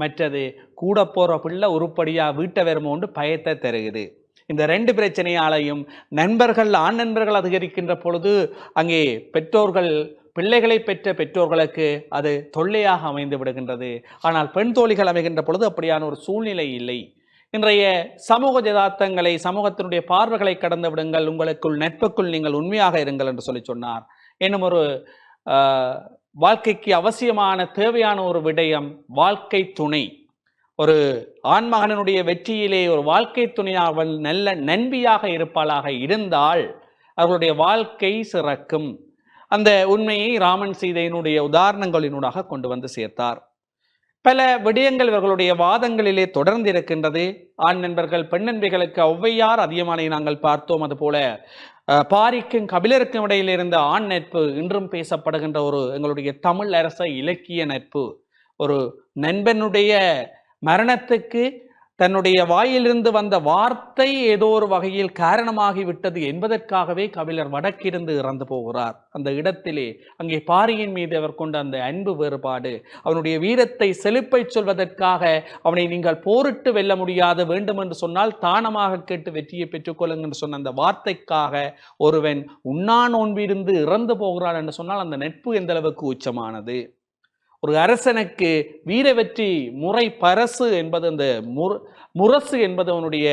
மற்றது, கூட போகிற பிள்ளை உருப்படியா வீட்டை வருமோன்று பயத்தை தருகிறது. இந்த ரெண்டு பிரச்சனையாலையும் நண்பர்கள் ஆண் நண்பர்கள் அதிகரிக்கின்ற பொழுது அங்கே பெற்றோர்கள் பிள்ளைகளை பெற்ற பெற்றோர்களுக்கு அது தொல்லையாக அமைந்து விடுகின்றது. ஆனால் பெண் தோழிகள் அமைகின்ற பொழுது அப்படியான ஒரு சூழ்நிலை இல்லை. இன்றைய சமூக யதார்த்தங்களை, சமூகத்தினுடைய பார்வைகளை கடந்து விடுங்கள், உங்களுக்குள் நட்புக்குள் நீங்கள் உண்மையாக இருங்கள் என்று சொல்லி சொன்னார். இன்னும் ஒரு வாழ்க்கைக்கு அவசியமான தேவையான ஒரு விடயம் வாழ்க்கை துணை. ஒரு ஆண்மகனுடைய வெற்றியிலே ஒரு வாழ்க்கை துணையாக அவள் நல்ல நண்பியாக இருப்பாளாக இருந்தால் அவர்களுடைய வாழ்க்கை சிறக்கும். அந்த உண்மையை ராமன் சீதையினுடைய உதாரணங்களினூடாக கொண்டு வந்து சேர்த்தார். பல விடயங்கள் இவர்களுடைய வாதங்களிலே தொடர்ந்து இருக்கின்றது. ஆண் நண்பர்கள் பெண் நண்பிகளுக்கு ஔவையார் அதிகமானை நாங்கள் பார்த்தோம். அதுபோல பாரிக்கும் கபிலருக்கும் இடையில் இருந்த ஆண் நட்பு இன்றும் பேசப்படுகின்ற ஒரு எங்களுடைய தமிழ் அரச இலக்கிய நட்பு. ஒரு நண்பனுடைய மரணத்துக்கு தன்னுடைய வாயிலிருந்து வந்த வார்த்தை ஏதோ ஒரு வகையில் காரணமாகிவிட்டது என்பதற்காகவே கபிலர் வடக்கிருந்து இறந்து போகிறார். அந்த இடத்திலே அங்கே பாரியின் மீது அவர் கொண்ட அந்த அன்பு வேறுபாடு, அவனுடைய வீரத்தை செழிப்பை சொல்வதற்காக அவனை நீங்கள் போரிட்டு வெல்ல முடியாது, வேண்டும் என்று சொன்னால் தானமாக கேட்டு வெற்றியை பெற்றுக்கொள்ளுங்கள் என்று சொன்ன அந்த வார்த்தைக்காக ஒருவன் உண்ணா நோன்பிருந்து இறந்து போகிறான் என்று சொன்னால் அந்த நட்பு எந்த அளவுக்கு உச்சமானது. ஒரு அரசனுக்கு வீர வெற்றி முறை பரசு என்பது, அந்த முரசு என்பது அவனுடைய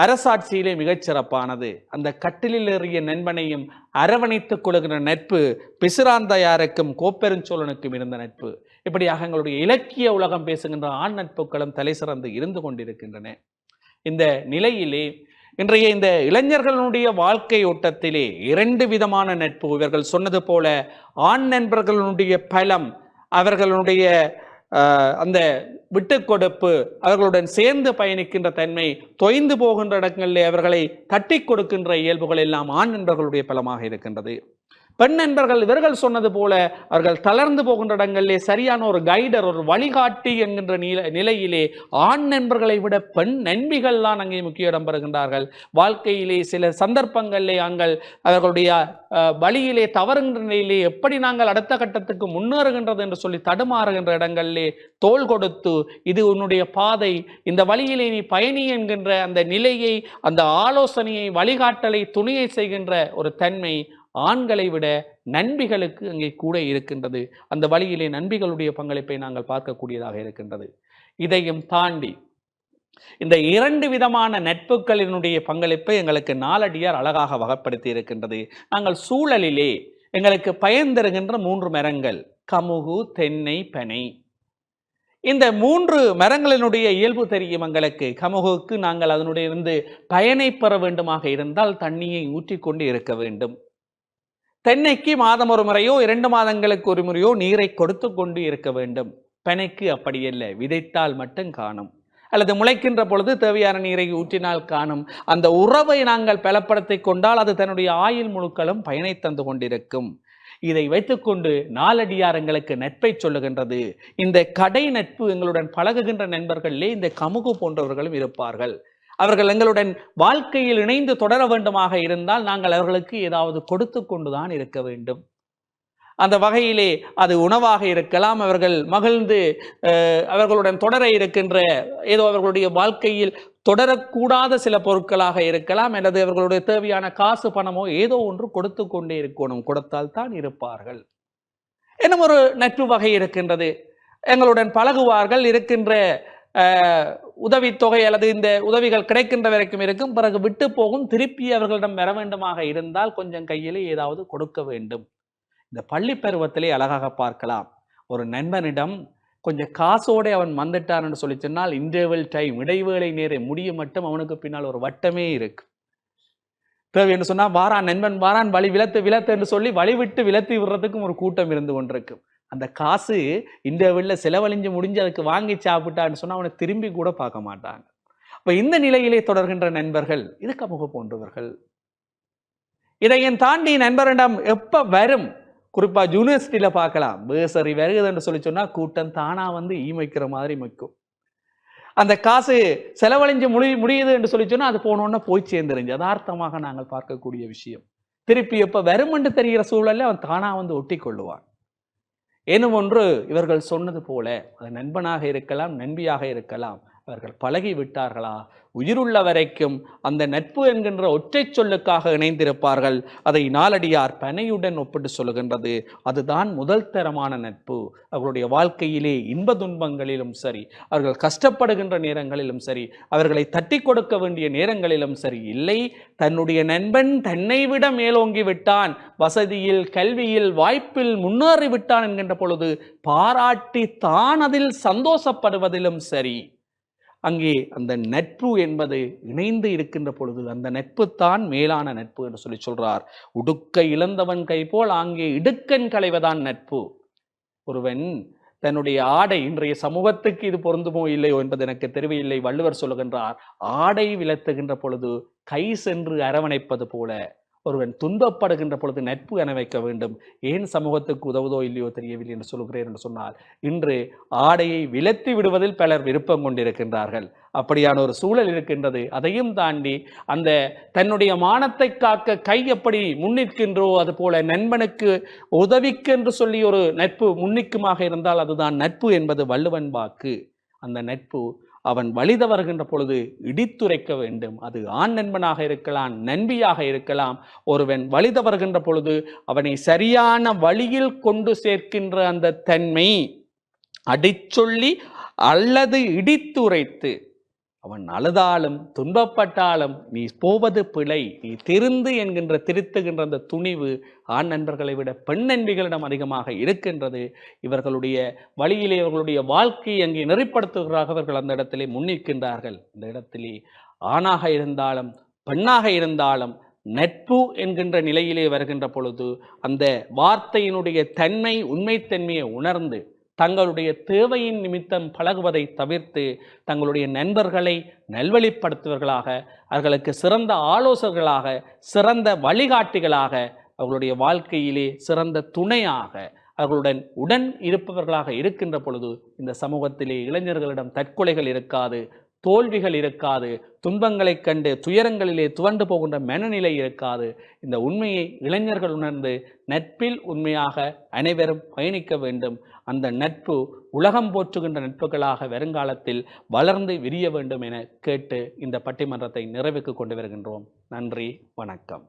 அரசாட்சியிலே மிகச்சிறப்பானது. அந்த கட்டிலில் ஏறிய நண்பனையும் அரவணைத்துக் கொள்கிற நட்பு பிசிராந்தையாருக்கும் கோப்பெருஞ்சோழனுக்கும் இருந்த நட்பு. இப்படியாக எங்களுடைய இலக்கிய உலகம் பேசுகின்ற ஆண் நட்புகளும் தலை சிறந்து இருந்து கொண்டிருக்கின்றன. இந்த நிலையிலே இன்றைய இந்த இளைஞர்களுடைய வாழ்க்கை ஓட்டத்திலே இரண்டு விதமான நட்பு. இவர்கள் சொன்னது போல ஆண் நண்பர்களுடைய பலம், அவர்களுடைய அந்த விட்டு கொடுப்பு, அவர்களுடன் சேர்ந்து பயணிக்கின்ற தன்மை, தொய்ந்து போகின்ற இடங்களிலே அவர்களை தட்டி கொடுக்கின்ற இயல்புகள் எல்லாம் ஆண் நண்பர்களுடைய பலமாக இருக்கின்றது. பெண் நண்பர்கள் இவர்கள் சொன்னது போல அவர்கள் தளர்ந்து போகின்ற இடங்களிலே சரியான ஒரு கைடர், ஒரு வழிகாட்டி என்கின்ற நிலையிலே ஆண் நண்பர்களை விட பெண் நண்பிகள் தான் அங்கே முக்கிய இடம் பெறுகின்றார்கள். வாழ்க்கையிலே சில சந்தர்ப்பங்களிலே அவர்களுடைய வழியிலே தவறுகின்ற நிலையிலே எப்படி நாங்கள் அடுத்த கட்டத்துக்கு முன்னேறுகின்றது என்று சொல்லி தடுமாறுகின்ற இடங்களிலே தோள் கொடுத்து இது உன்னுடைய பாதை, இந்த வழியிலே நீ பயணி என்கின்ற அந்த நிலையை, அந்த ஆலோசனையை, வழிகாட்டலை, துணையை செய்கின்ற ஒரு தன்மை ஆண்களை விட நண்பிகளுக்கு அங்கே கூட இருக்கின்றது. அந்த வழியிலே நண்பிகளுடைய பங்களிப்பை நாங்கள் பார்க்கக்கூடியதாக இருக்கின்றது. இதையும் தாண்டி இந்த இரண்டு விதமான நட்புகளினுடைய பங்களிப்பை எங்களுக்கு நாலடியார் அழகாக வகைப்படுத்தி இருக்கின்றது. நாங்கள் சூழலிலே எங்களுக்கு பயன் தருகின்ற 3 மரங்கள், கமுகு, தென்னை, பனை. இந்த 3 மரங்களினுடைய இயல்பு தெரியும் எங்களுக்கு. கமுகுக்கு நாங்கள் அதனுடைய இருந்து பயனை பெற வேண்டுமாக இருந்தால் தண்ணியை ஊற்றிக்கொண்டு இருக்க வேண்டும். தென்னைக்கு மாதம் ஒரு முறையோ 2 மாதங்களுக்கு ஒரு முறையோ நீரை கொடுத்து கொண்டு இருக்க வேண்டும். பனைக்கு அப்படியல்ல, விதைத்தால் மட்டும் காணும், அல்லது முளைக்கின்ற பொழுது தேவையான நீரை ஊற்றினால் காணும். அந்த உறவை நாங்கள் பலப்படுத்தி கொண்டால் அது தன்னுடைய ஆயுள் முழுக்களும் பயனை தந்து கொண்டிருக்கும். இதை வைத்துக்கொண்டு நாலடியார் எங்களுக்கு நட்பை சொல்லுகின்றது. இந்த கடை நட்பு, எங்களுடன் பழகுகின்ற நண்பர்களே இந்த கமுகு போன்றவர்களும் இருப்பார்கள். அவர்கள் எங்களுடன் வாழ்க்கையில் இணைந்து தொடர வேண்டுமாக இருந்தால் நாங்கள் அவர்களுக்கு ஏதாவது கொடுத்து கொண்டுதான் இருக்க வேண்டும். அந்த வகையிலே அது உணவாக இருக்கலாம், அவர்கள் மகிழ்ந்து அவர்களுடன் தொடர இருக்கின்ற ஏதோ அவர்களுடைய வாழ்க்கையில் தொடரக்கூடாத சில பொருட்களாக இருக்கலாம், அல்லது அவர்களுடைய தேவையான காசு பணமோ ஏதோ ஒன்று கொடுத்து கொண்டே இருக்கணும், கொடுத்தால் தான் இருப்பார்கள். இன்னும் ஒரு நட்பு வகை இருக்கின்றது. எங்களுடன் பழகுவார்கள், இருக்கின்ற உதவித்தொகை அல்லது இந்த உதவிகள் கிடைக்கின்ற வரைக்கும் இருக்கும், பிறகு விட்டு போகும், திருப்பி அவர்களிடம் வர வேண்டுமாக இருந்தால் கொஞ்சம் கையிலே ஏதாவது கொடுக்க வேண்டும். இந்த பள்ளி பருவத்திலே அழகாக பார்க்கலாம். ஒரு நண்பனிடம் கொஞ்சம் காசோட அவன் வந்துட்டான் என்று சொல்லி சொன்னால் இன்டர்வல் டைம், இடைவேளை நேரம் முடிய மட்டும் அவனுக்கு பின்னால் ஒரு வட்டமே இருக்கு. தேவை என்று சொன்னால் வாரான் நண்பன் வாரான், வழி விலத்து என்று சொல்லி வழி விட்டு விலத்தி விடுறதுக்கும் ஒரு கூட்டம் இருந்து கொண்டிருக்கு. அந்த காசு இன்டர்வெல்ல செலவழிஞ்சு முடிஞ்சு அதுக்கு வாங்கி சாப்பிட்டான்னு சொன்னா அவனை திரும்பி கூட பார்க்க மாட்டாங்க. அப்ப இந்த நிலையிலே தொடர்கின்ற நண்பர்கள் இது கமுக போன்றவர்கள். இதையும் தாண்டி நண்பரிடம் எப்ப வரும், குறிப்பா யூனிவர்சிட்டியில பார்க்கலாம், பேசரி வருகுது என்று சொல்லி சொன்னா கூட்டம் தானா வந்து ஈமைக்கிற மாதிரி மொய்க்கும். அந்த காசு செலவழிஞ்சு முடியுது என்று சொல்லி சொன்னா அது போனோன்னா போய் சேர்ந்துருஞ்சு. யதார்த்தமாக நாங்கள் பார்க்கக்கூடிய விஷயம். திருப்பி எப்ப வரும் என்று தெரிகிற சூழல்ல அவன் தானா வந்து ஒட்டி கொள்ளுவான். ஏனும் ஒன்று இவர்கள் சொன்னது போல அது நண்பனாக இருக்கலாம், நண்பியாக இருக்கலாம், அவர்கள் பழகி விட்டார்களா, உயிருள்ள வரைக்கும் அந்த நட்பு என்கின்ற ஒற்றை சொல்லுக்காக இணைந்திருப்பார்கள். அதை நாலடியார் பனையுடன் ஒப்பிட்டு சொல்லுகின்றது. அதுதான் முதல் தரமான நட்பு. அவர்களுடைய வாழ்க்கையிலே இன்ப துன்பங்களிலும் சரி, அவர்கள் கஷ்டப்படுகின்ற நேரங்களிலும் சரி, அவர்களை தட்டி கொடுக்க வேண்டிய நேரங்களிலும் சரி, இல்லை தன்னுடைய நண்பன் தன்னை விட மேலோங்கி விட்டான், வசதியில் கல்வியில் வாய்ப்பில் முன்னேறி விட்டான் என்கின்ற பொழுது பாராட்டி தான் அதில் சந்தோஷப்படுவதிலும் சரி, அங்கே அந்த நட்பு என்பது இணைந்து இருக்கின்ற பொழுது அந்த நட்பு தான் மேலான நட்பு என்று சொல்லி சொல்றார். உடுக்க இழந்தவன் கை போல் அங்கே இடுக்கன் களைவதான் நட்பு. ஒருவன் தன்னுடைய ஆடை, இன்றைய சமூகத்துக்கு இது பொருந்துமோ இல்லையோ என்பது எனக்கு தெரியவில்லை, வள்ளுவர் சொல்லுகின்றார், ஆடை விலத்துகின்ற பொழுது கை சென்று அரவணைப்பது போல ஒருவன் துன்பப்படுகின்ற பொழுது நட்பு அணைவைக்க வேண்டும். ஏன் சமூகத்துக்கு உதவுதோ இல்லையோ தெரியவில்லை என்று சொல்கிறேன் என்று சொன்னால், இன்று ஆடையை விலத்தி விடுவதில் பலர் விருப்பம் கொண்டிருக்கின்றார்கள். அப்படியான ஒரு சூழல் இருக்கின்றது. அதையும் தாண்டி அந்த தன்னுடைய மானத்தை காக்க கை எப்படி முன்னிற்கின்றோ அது போல நண்பனுக்கு உதவிக்கு என்று சொல்லி ஒரு நட்பு முன்னிக்குமாக இருந்தால் அதுதான் நட்பு என்பது வள்ளுவன் வாக்கு. அந்த நட்பு அவன் வழித வருகின்ற பொழுது இடித்துரைக்க வேண்டும். அது ஆண் நண்பனாக இருக்கலாம், நண்பியாக இருக்கலாம். ஒருவன் வழித வருகின்ற பொழுது அவனை சரியான வழியில் கொண்டு சேர்க்கின்ற அந்த தன்மை அடிச்சொல்லி அல்லது இடித்துரைத்து, அவன் அழுதாலும் துன்பப்பட்டாலும் நீ போவது பிழை, நீ திருந்து என்கின்ற திருத்துகின்ற அந்த துணிவு ஆண் நண்பர்களை விட பெண் நண்பிகளிடம் அதிகமாக இருக்கின்றது. இவர்களுடைய வழியிலே அவர்களுடைய வாழ்க்கையை அங்கே நெறிப்படுத்துகிறார்கள். அவர்கள் அந்த இடத்திலே முன்னிற்கின்றார்கள். அந்த இடத்திலே ஆணாக இருந்தாலும் பெண்ணாக இருந்தாலும் நட்பு என்கின்ற நிலையிலே வருகின்ற பொழுது அந்த வார்த்தையினுடைய தன்மை உண்மைத்தன்மையை உணர்ந்து தங்களுடைய தேவையின் நிமித்தம் பழகுவதை தவிர்த்து தங்களுடைய நண்பர்களை நல்வழிப்படுத்துவர்களாக, அவர்களுக்கு சிறந்த ஆலோசகர்களாக, சிறந்த வழிகாட்டிகளாக, அவர்களுடைய வாழ்க்கையிலே சிறந்த துணையாக, அவர்களுடன் உடன் இருப்பவர்களாக இருக்கின்ற பொழுது இந்த சமூகத்திலே இளைஞர்களிடம் தற்கொலைகள் இருக்காது, தோல்விகள் இருக்காது, துன்பங்களை கண்டு துயரங்களிலே துவண்டு போகின்ற மனநிலை இருக்காது. இந்த உண்மையை இளைஞர்கள் உணர்ந்து நட்பில் உண்மையாக அனைவரும் பயணிக்க வேண்டும். அந்த நட்பு உலகம் போற்றுகின்ற நட்புகளாக வருங்காலத்தில் வளர்ந்து விரிய வேண்டும் என கேட்டு இந்த பட்டிமன்றத்தை நிறைவுக்கு கொண்டு வருகின்றோம். நன்றி, வணக்கம்.